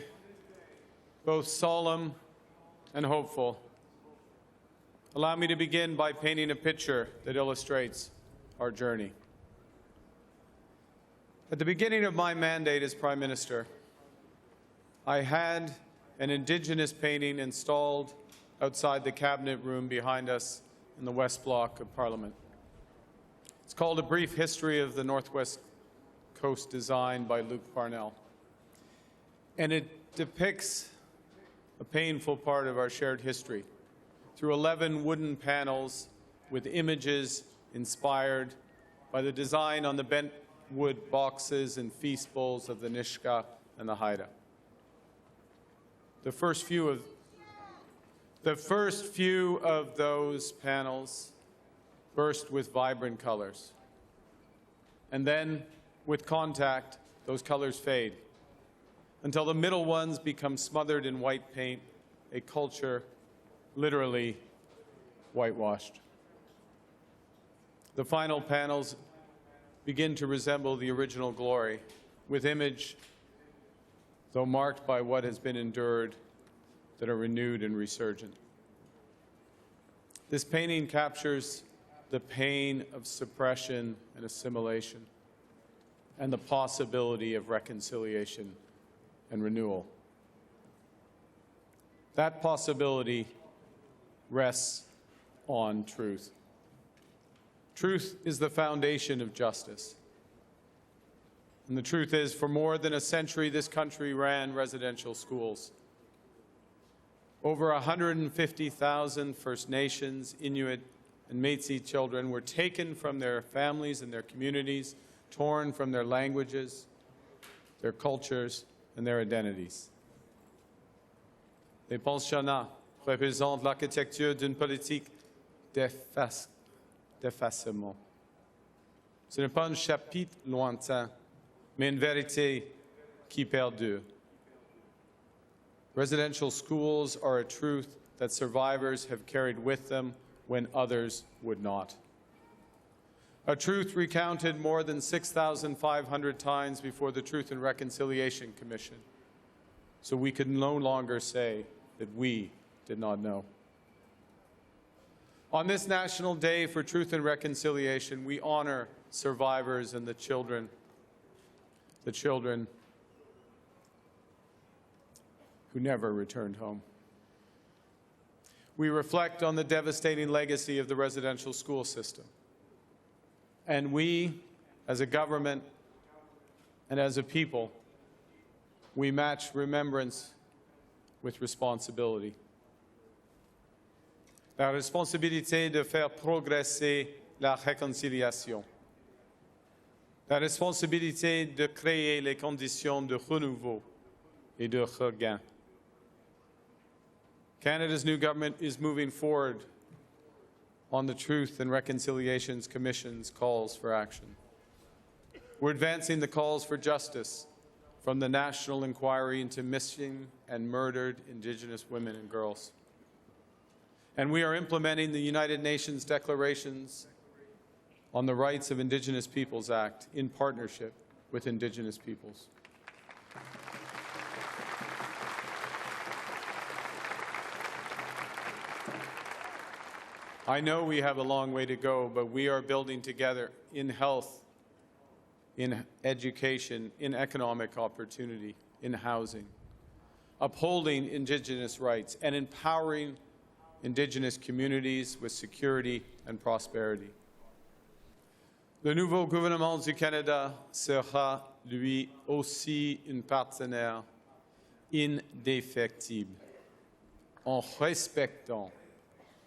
O: both solemn and hopeful, allow me to begin by painting a picture that illustrates our journey. At the beginning of my mandate as Prime Minister, I had an Indigenous painting installed outside the Cabinet room behind us in the West Block of Parliament. It's called A Brief History of the Northwest Coast, designed by Luke Parnell. And it depicts a painful part of our shared history through 11 wooden panels with images inspired by the design on the bent wood boxes and feast bowls of the Nishka and the Haida. The first few of those panels burst with vibrant colors. And then, with contact, those colors fade until the middle ones become smothered in white paint, a culture literally whitewashed. The final panels begin to resemble the original glory, with image, though marked by what has been endured, that are renewed and resurgent. This painting captures the pain of suppression and assimilation, and the possibility of reconciliation and renewal. That possibility rests on truth. Truth is the foundation of justice. And the truth is, for more than a century, this country ran residential schools. Over 150,000 First Nations, Inuit, and Métis children were taken from their families and their communities, torn from their languages, their cultures, and their identities. Les pensionnats représentent l'architecture d'une politique d'effacement. Ce n'est pas un chapitre lointain, mais une vérité qui perdure. Residential schools are a truth that survivors have carried with them when others would not. A truth recounted more than 6,500 times before the Truth and Reconciliation Commission, so we could no longer say that we did not know. On this National Day for Truth and Reconciliation, we honor survivors and the children who never returned home. We reflect on the devastating legacy of the residential school system. And we, as a government and as a people, we match remembrance with responsibility. La responsabilité de faire progresser la réconciliation. La responsabilité de créer les conditions de renouveau et de regain. Canada's new government is moving forward on the Truth and Reconciliations Commission's calls for action. We're advancing the calls for justice from the National Inquiry into Missing and Murdered Indigenous Women and Girls. And we are implementing the United Nations Declarations on the Rights of Indigenous Peoples Act in partnership with Indigenous peoples. I know we have a long way to go, but we are building together in health, in education, in economic opportunity, in housing, upholding Indigenous rights, and empowering Indigenous communities with security and prosperity. Le nouveau gouvernement du Canada sera, lui aussi, un partenaire indéfectible, en respectant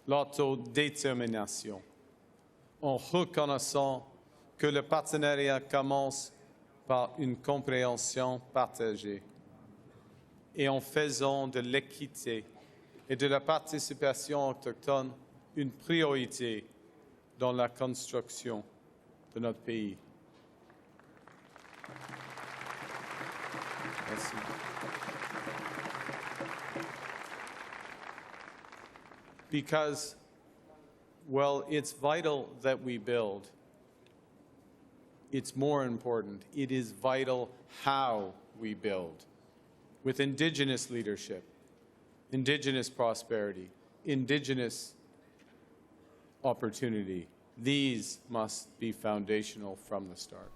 O: l'autodétermination, en reconnaissant que le partenariat commence par une compréhension partagée et en faisant de l'équité et de la participation autochtone une priorité dans la construction de notre pays. Merci. Because, well, it's vital that we build. It's more important. It is vital how we build. With Indigenous leadership, Indigenous prosperity, Indigenous opportunity. These must be foundational from the start.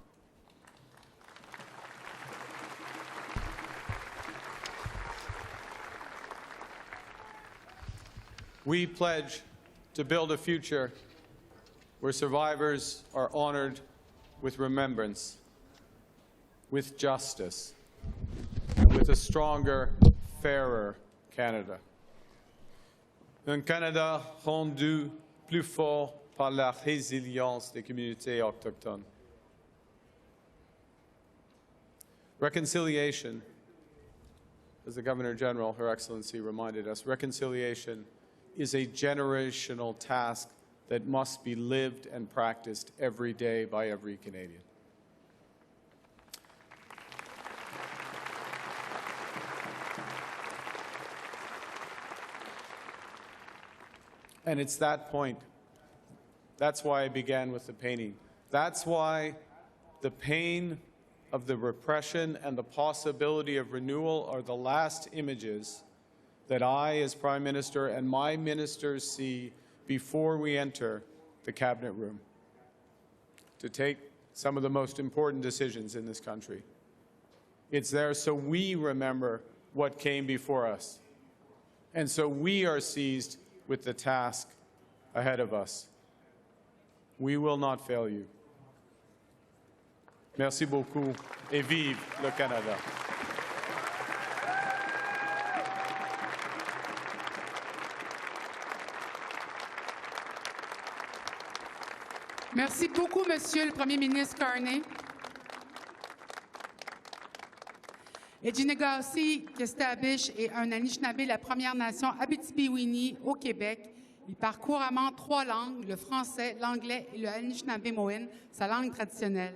O: We pledge to build a future where survivors are honored with remembrance, with justice, and with a stronger, fairer Canada. Un Canada rendu plus fort par la résilience des communautés autochtones. Reconciliation, as the Governor General, Her Excellency, reminded us, reconciliation is a generational task that must be lived and practiced every day by every Canadian. And it's that point. That's why I began with the painting. That's why the pain of the repression and the possibility of renewal are the last images that I, as Prime Minister, and my ministers see before we enter the Cabinet room to take some of the most important decisions in this country. It's there so we remember what came before us, and so we are seized with the task ahead of us. We will not fail you. Merci beaucoup et vive le Canada.
C: Merci beaucoup, Monsieur le Premier ministre Carney. Ejinegasi Kestabish est un Anishinaabe, la Première Nation Abitibi-Winnie au Québec. Il parle couramment 3 langues, le français, l'anglais et le Anishinaabe-Moine, sa langue traditionnelle.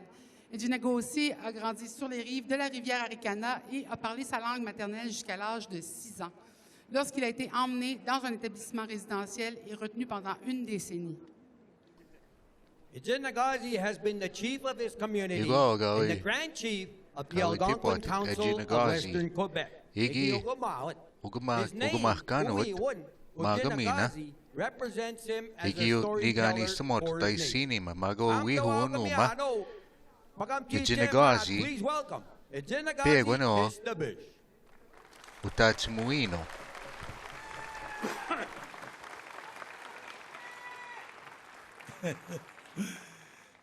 C: Ejinegasi a grandi sur les rives de la rivière Arikana et a parlé sa langue maternelle jusqu'à l'âge de 6 ans, lorsqu'il a été emmené dans un établissement résidentiel et retenu pendant une décennie.
B: Ejinegasi has been the chief of his community and the grand chief of the Algonquin Council of Western Quebec. His name, Ujinegasi, represents him as a storyteller for his nation. Please welcome Ejinegasi Kestabish.
E: Utatsimuino.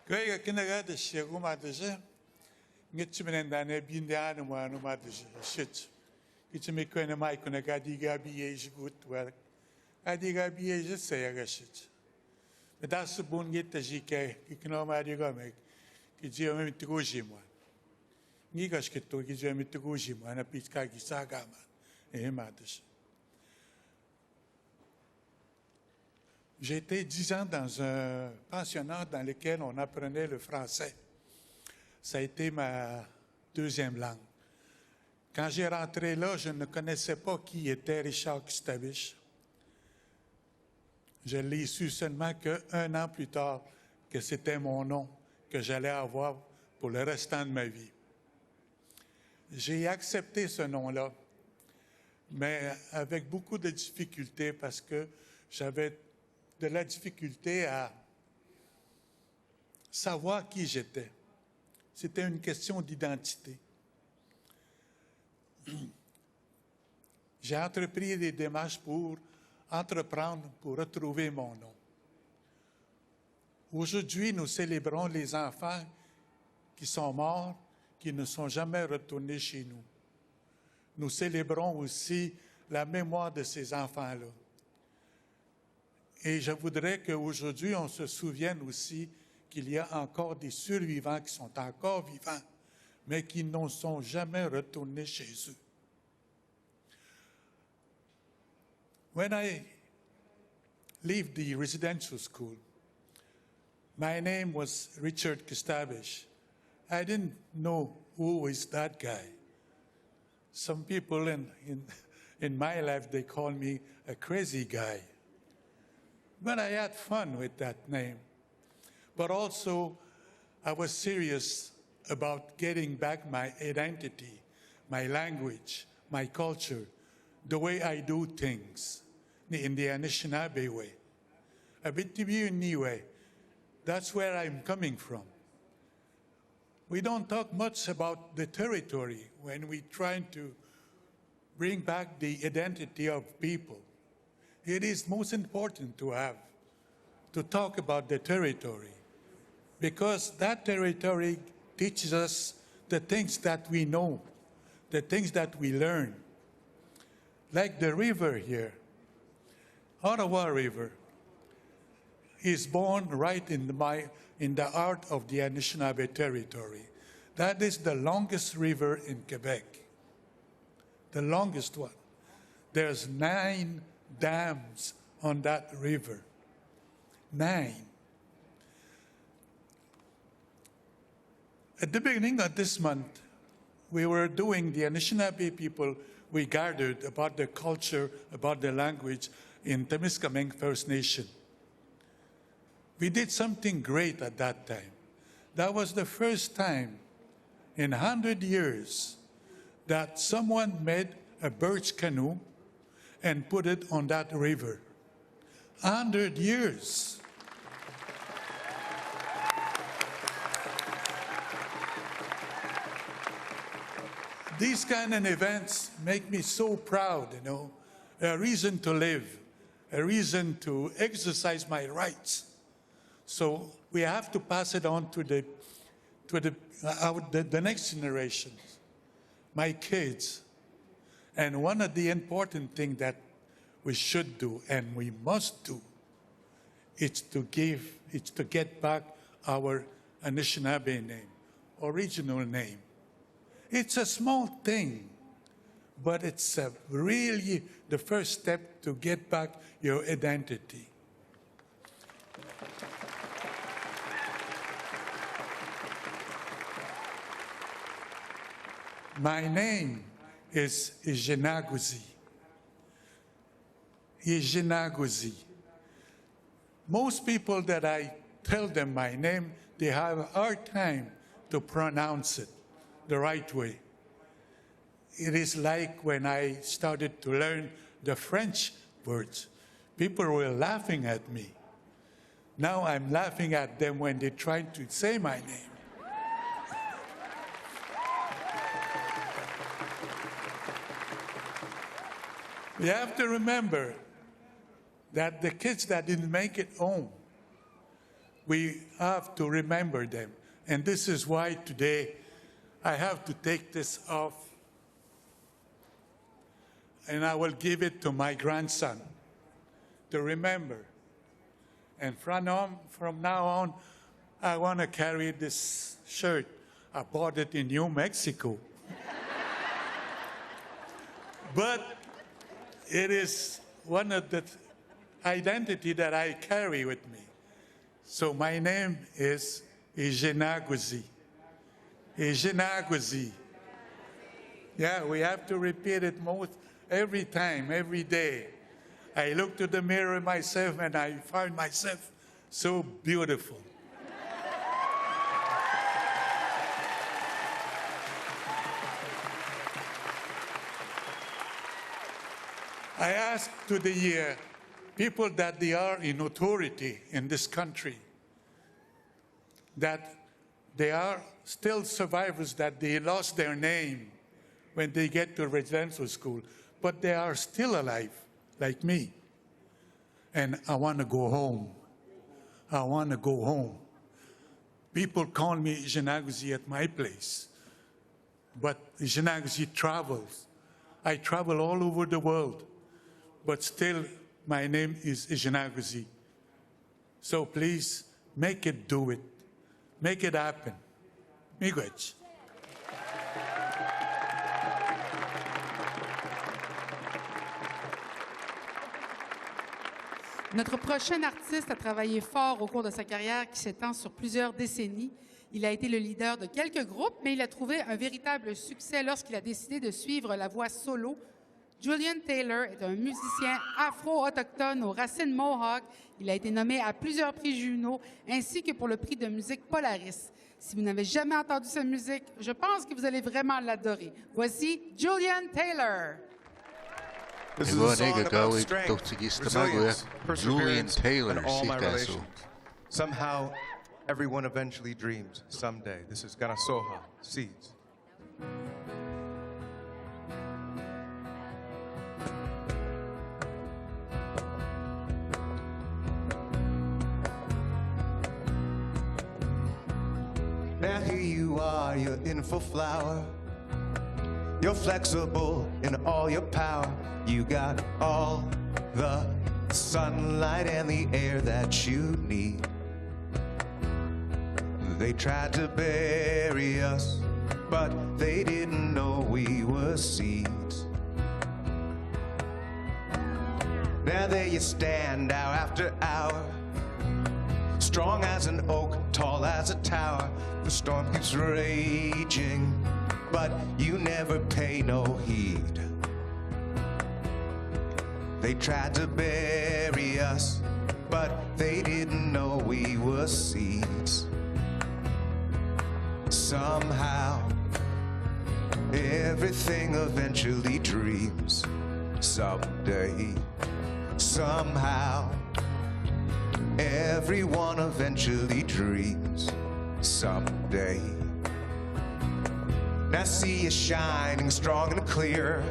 P: Kaya kinagada siya kumata siya. Ngitsuminendane bindihan mo ano mata siya. Shit. Kitsimiko na mai kunagadiga biye good work. Adiga biye saya ga shit. Medas bungit tajike ikinomadiga mek. Kijio mitugujimo. Nigash kito kijio mitugujimo ana pitka gisagama. Mata siya. J'ai été 10 ans dans un pensionnat dans lequel on apprenait le français. Ça a été ma deuxième langue. Quand j'ai rentré là, je ne connaissais pas qui était Richard Kustavish. Je l'ai su seulement qu'un an plus tard, que c'était mon nom que j'allais avoir pour le restant de ma vie. J'ai accepté ce nom-là, mais avec beaucoup de difficultés parce que j'avais de la difficulté à savoir qui j'étais. C'était une question d'identité. J'ai entrepris des démarches pour retrouver mon nom. Aujourd'hui, nous célébrons les enfants qui sont morts, qui ne sont jamais retournés chez nous. Nous célébrons aussi la mémoire de ces enfants-là. Et je voudrais qu'aujourd'hui, on se souvienne aussi qu'il y a encore des survivants qui sont encore vivants, mais qui ne sont jamais retournés chez eux. When I left the residential school, my name was Richard Kustavish. I didn't know who is that guy. Some people in my life, they call me a crazy guy. But I had fun with that name. But also, I was serious about getting back my identity, my language, my culture, the way I do things, in the Anishinaabe way. Abitibi way. That's where I'm coming from. We don't talk much about the territory when we try to bring back the identity of people. It is most important to talk about the territory, because that territory teaches us the things that we know, the things that we learn. Like the river here, Ottawa River, is born right in the heart of the Anishinaabe territory. That is the longest river in Quebec, the longest one. There's 9 dams on that river. 9. At the beginning of this month, we were doing the Anishinaabe people, we gathered about their culture, about their language in Temiskaming First Nation. We did something great at that time. That was the first time in 100 years that someone made a birch canoe and put it on that river. 100 years. These kind of events make me so proud, a reason to live, a reason to exercise my rights. So we have to pass it on to the next generations, my kids. And one of the important things that we should do and we must do is to get back our Anishinaabe name, original name. It's a small thing, but it's really the first step to get back your identity. My name is Ijenaguzi. Ijenaguzi. Most people that I tell them my name, they have a hard time to pronounce it the right way. It is like when I started to learn the French words. People were laughing at me. Now I'm laughing at them when they try to say my name. We have to remember that the kids that didn't make it home, we have to remember them. And this is why today I have to take this off, and I will give it to my grandson to remember. And from now on, I want to carry this shirt. I bought it in New Mexico. But it is one of the identity that I carry with me. So my name is Ijenaguzi. Ijenaguzi. Yeah, we have to repeat it every time, every day. I look to the mirror myself and I find myself so beautiful. I ask to the people that they are in authority in this country, that they are still survivors, that they lost their name when they get to residential school, but they are still alive, like me. And I want to go home. I want to go home. People call me Ijenaguzi at my place, but Ijenaguzi travels. I travel all over the world, but still my name is Ijenaguzi. So please, make it do it. Make it happen. Miigwech.
C: Notre prochain artiste a travaillé fort au cours de sa carrière qui s'étend sur plusieurs décennies. Il a été le leader de quelques groupes, mais il a trouvé un véritable succès lorsqu'il a décidé de suivre la voie solo. Julian Taylor est un musicien afro-autochtone aux racines Mohawk. Il a été nommé à plusieurs prix Juno, ainsi que pour le prix de musique Polaris. Si vous n'avez jamais entendu sa musique, je pense que vous allez vraiment l'adorer. Voici Julian Taylor.
Q: This is a song about strength, resilience, perseverance, and all my relations. Somehow, everyone eventually dreams someday. This is Ganasoha, Seeds. Now here you are, you're in full flower. You're flexible in all your power. You got all the sunlight and the air that you need. They tried to bury us, but they didn't know we were seeds. Now there you stand hour after hour, strong as an oak, tall as a tower. The storm keeps raging, but you never pay no heed. They tried to bury us, but they didn't know we were seeds. Somehow, everything eventually dreams someday. Somehow, everyone eventually dreams someday. Now see you shining strong and clear.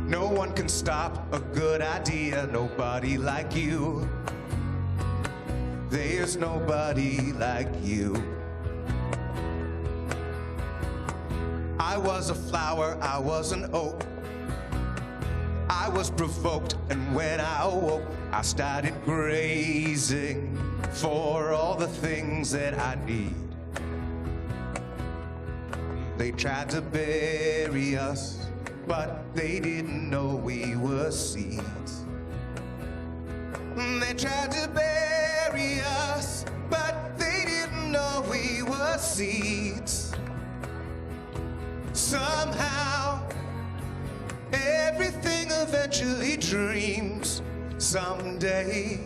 Q: No one can stop a good idea, nobody like you. There's nobody like you. I was a flower, I was an oak. I was provoked, and when I awoke, I started grazing for all the things that I need. They tried to bury us, but they didn't know we were seeds. They tried to bury us, but they didn't know we were seeds. Somehow, everything eventually dreams someday.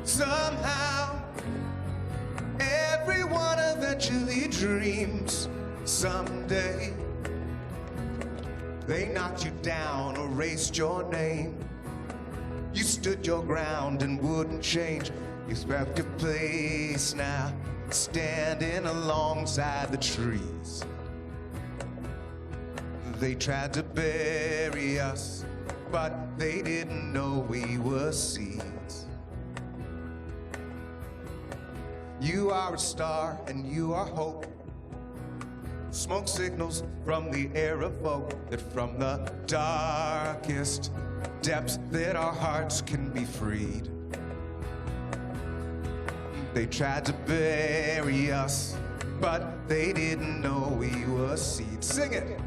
Q: Somehow, everyone eventually dreams someday. They knocked you down, erased your name. You stood your ground and wouldn't change. You swept your place now, standing alongside the trees. They tried to bury us, but they didn't know we were seeds. You are a star and you are hope. Smoke signals from the air evoke that from the darkest depths that our hearts can be freed. They tried to bury us, but they didn't know we were seeds. Sing it!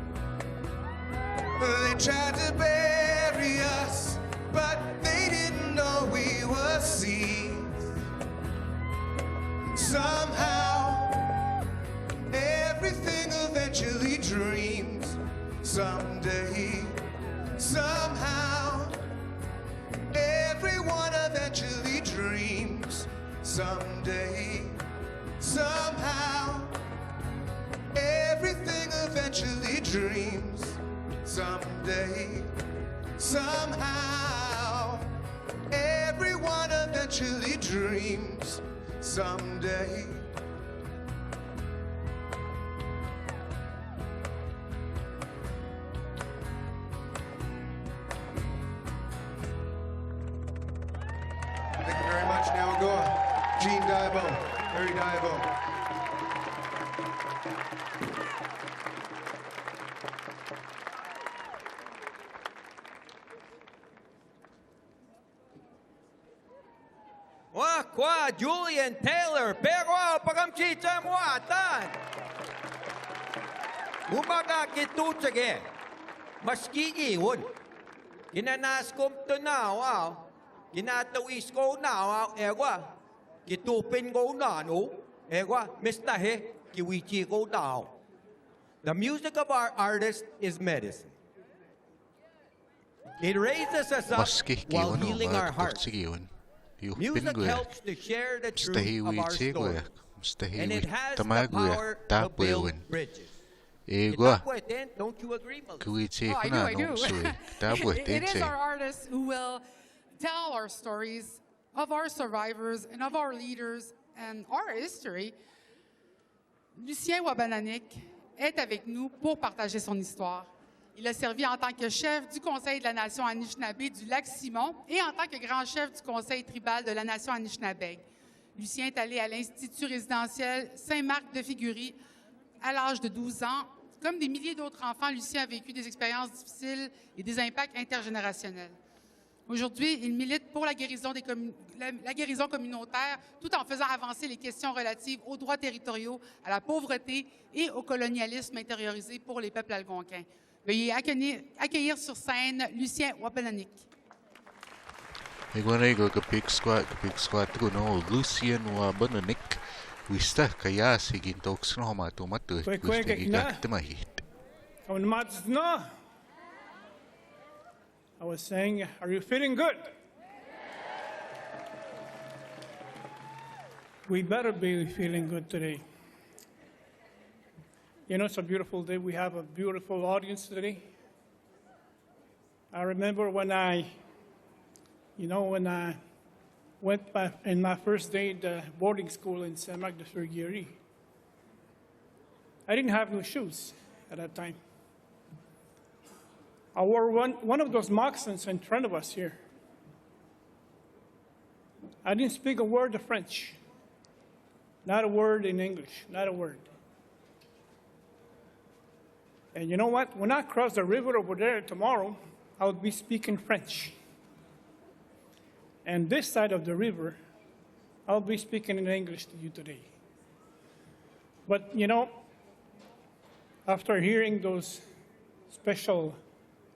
Q: They tried to bury us, but they didn't know we were seeds. Somehow, everything eventually dreams. Someday, somehow, everyone eventually dreams. Someday, somehow, everything eventually dreams. Someday, somehow, everyone eventually dreams. Someday. Thank you very much. Now we'll go on. Gene Diabo, Harry Diabo.
B: Qua Julian Taylor, pero pagamchicha muatan. Umaga kitutsage. Maski iwon. Kinanaskom to now, kinatawis ko now, egwa. Kitupin ko na, no? Egwa, Mr. He, kiwichi ko now. The music of our artist is medicine. It raises us up while healing our hearts. Music helps to share the truth of our story, and it has the power to build bridges. Don't you agree, Melissa?
C: Oh, I do. It is our artists who will tell our stories of our survivors and of our leaders and our history. Lucien Wabananik est avec nous pour partager son histoire. Il a servi en tant que chef du Conseil de la Nation Anishinaabe du Lac-Simon et en tant que grand chef du Conseil tribal de la Nation Anishinaabe. Lucien est allé à l'Institut résidentiel Saint-Marc de Figuerie à l'âge de 12 ans. Comme des milliers d'autres enfants, Lucien a vécu des expériences difficiles et des impacts intergénérationnels. Aujourd'hui, il milite pour la guérison communautaire tout en faisant avancer les questions relatives aux droits territoriaux, à la pauvreté et au colonialisme intériorisé pour les peuples algonquins. Veuillez accueillir sur scène Lucien Wabananik.
E: Igwanaigo kapik squat kuno Lucien Wabananik. Wista kaya sigin toks no mato matu wista gigaktemahit.
R: I was saying, are you feeling good? We better be feeling good today. You know, it's a beautiful day. We have a beautiful audience today. I remember when I went back in my first day at boarding school in Saint-Marc de Figuerie. I didn't have no shoes at that time. I wore one of those moccasins in front of us here. I didn't speak a word of French. Not a word in English, not a word. And you know what? When I cross the river over there tomorrow, I'll be speaking French. And this side of the river, I'll be speaking in English to you today. But, you know, after hearing those special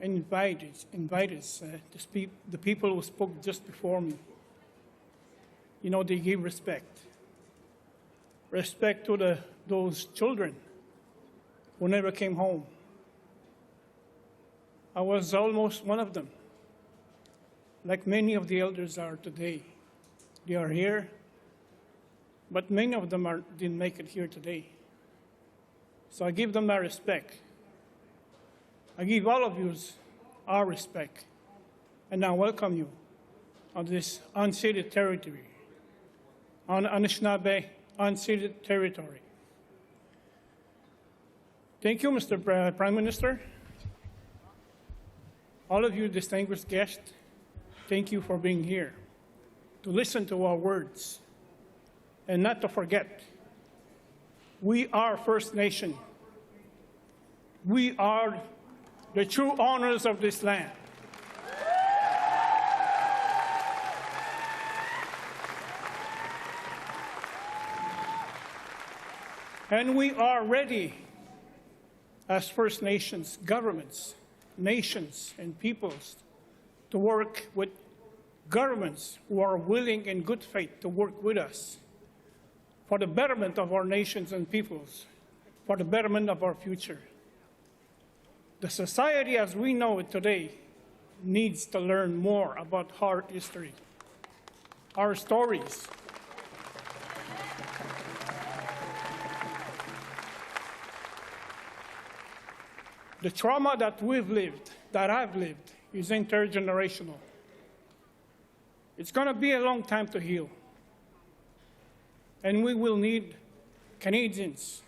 R: inviters, the people who spoke just before me, you know, they gave respect. Respect to those children who never came home. I was almost one of them, like many of the elders are today. They are here, but many of them didn't make it here today. So I give them my respect. I give all of you our respect, and I welcome you on this unceded territory, on Anishinaabe unceded territory. Thank you, Mr. Prime Minister. All of you distinguished guests, thank you for being here to listen to our words and not to forget. We are First Nation. We are the true owners of this land. And we are ready as First Nations governments, nations, and peoples to work with governments who are willing in good faith to work with us for the betterment of our nations and peoples, for the betterment of our future. The society as we know it today needs to learn more about our history, our stories. The trauma that we've lived, that I've lived, is intergenerational. It's going to be a long time to heal. And we will need Canadians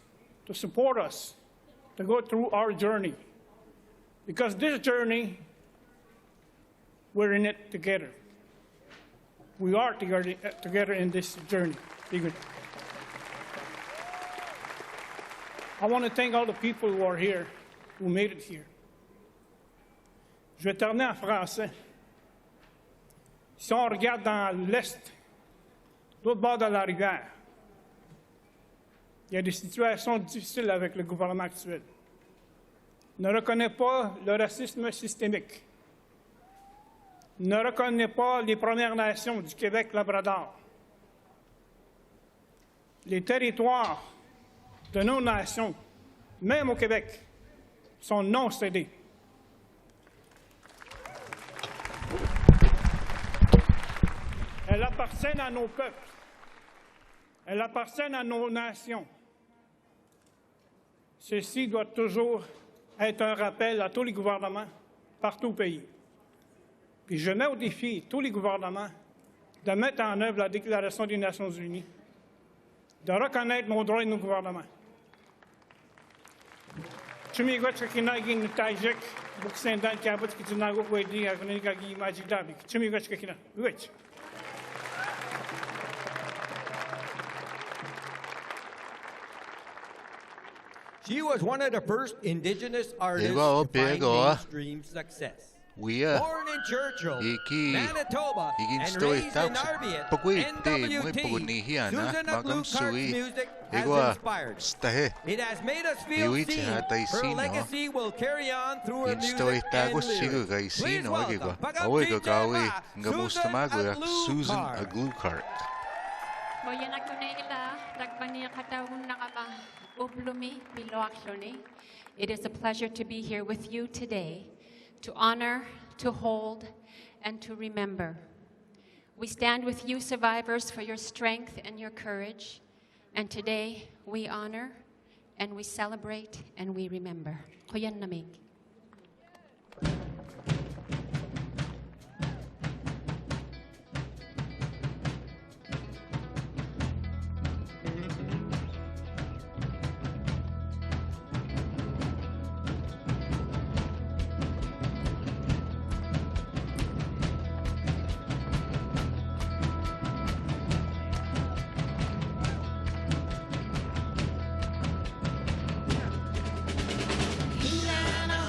R: to support us to go through our journey. Because this journey, we're in it together. We are together in this journey. I want to thank all the people who are here, who made it here. Je vais terminer en français. Si on regarde dans l'Est, l'autre bord de la rivière, il y a des situations difficiles avec le gouvernement actuel. Ne reconnaît pas le racisme systémique. Ne reconnaît pas les Premières Nations du Québec-Labrador. Les territoires de nos nations, même au Québec, sont non cédés. Elles appartiennent à nos peuples. Elles appartiennent à nos nations. Ceci doit toujours être un rappel à tous les gouvernements partout au pays. Puis je mets au défi tous les gouvernements de mettre en œuvre la Déclaration des Nations Unies, de reconnaître nos droits et nos gouvernements. Chumigwa chakina tajek buksendan kabut kitinago kwedi agniga gi majidabik. Chumigwa chakina. Wait.
B: She was one of the first Indigenous artists
E: to
B: find mainstream success. Born in Churchill, Manitoba, and raised in Arviat, NWT, Susan Aglukart's music has inspired us. It has made us feel seen. Her legacy will carry on through her music and lyrics. Please welcome, Susan Aglukart.
S: It is a pleasure to be here with you today, to honor, to hold, and to remember. We stand with you, survivors, for your strength and your courage, and today we honor, and we celebrate, and we remember. Koyan namig.
N: Hilana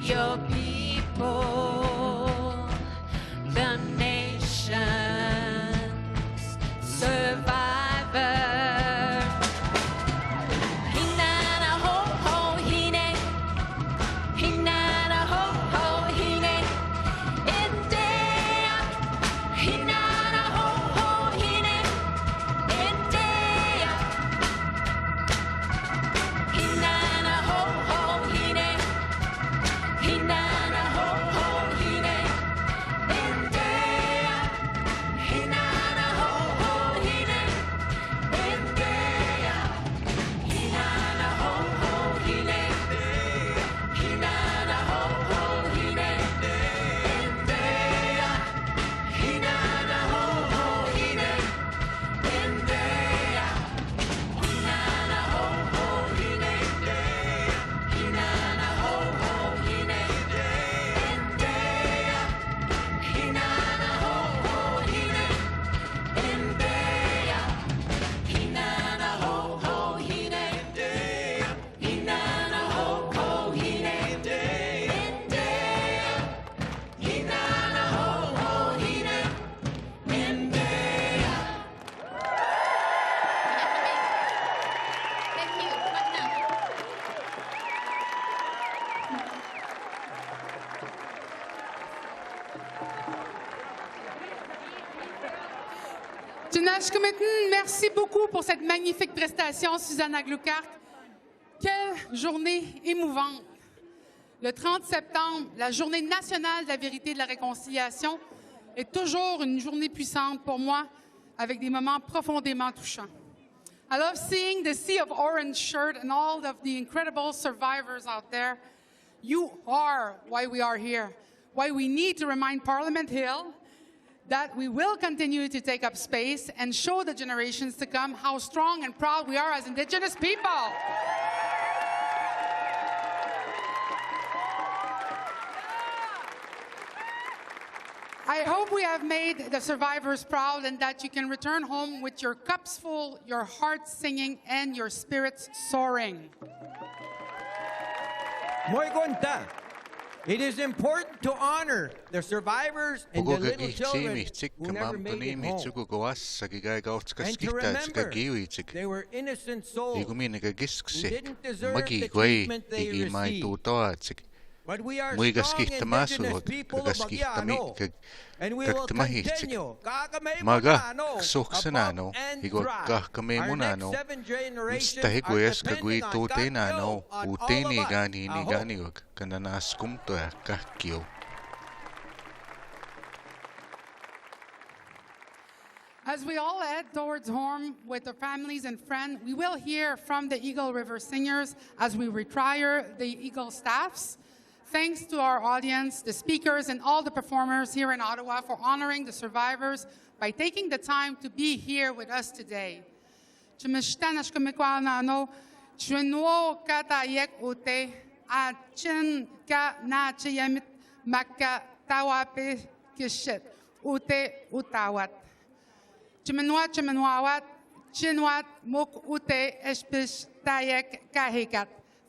S: your people, the nation's survivor. Hinana ho ho hine, hinana ho ho hine, India. Hinana ho ho hine, India. Hinana ho ho hine, hinana ho ho hine, India. Hinana ho ho hine, India. Hinana ho ho hine, hinana ho ho hine, India. Hinana ho ho hine, India. Hinana ho ho hine, hinana ho ho hine, India. Hinana ho ho hine, India. Hinana ho ho hine, hinana ho ho hine, India. Hinana ho ho hine, India. Thank you.
C: Tinashe Kumitin, merci beaucoup pour cette magnifique prestation, Susanna Gluckart. Quelle journée émouvante! Le 30 septembre, la Journée nationale de la vérité et de la réconciliation, est toujours une journée puissante pour moi, avec des moments profondément touchants. I love seeing the sea of orange shirt and all of the incredible survivors out there. You are why we are here, why we need to remind Parliament Hill that we will continue to take up space and show the generations to come how strong and proud we are as Indigenous people. I hope we have made the survivors proud and that you can return home with your cups full, your hearts singing, and your spirits soaring.
B: Muy gonta. It is important to honor the survivors and the little children who never made it home. And to remember, they were innocent souls who didn't deserve the treatment they received. But we are strong Indigenous people of Bagiano, and we will continue kakamay-munano, above and thrive. Our next 7 generations are depending on God's will on all of us. Aho.
C: As we all head towards home with our families and friends, we will hear from the Eagle River Singers as we retire the Eagle staffs. Thanks to our audience, the speakers, and all the performers here in Ottawa for honoring the survivors by taking the time to be here with us today.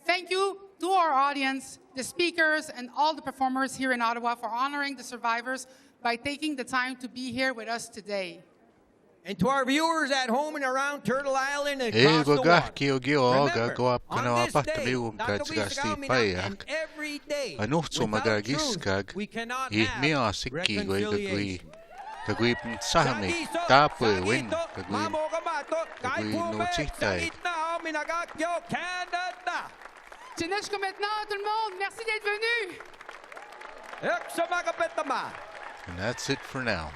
C: Thank you to our audience, the speakers, and all the performers here in Ottawa for honoring the survivors by taking the time to be here with us today.
B: And to our viewers at home and around Turtle Island and across the water, remember, on this day, and every day, without truth, we cannot have reconciliation.
E: Sagi Sagito, Mamo Kamato, Kai Pume, Sagit Nao, Minagakyo, Canada.
C: Tinashe maintenant, tout le monde. Merci d'être venu.
E: And that's it for now.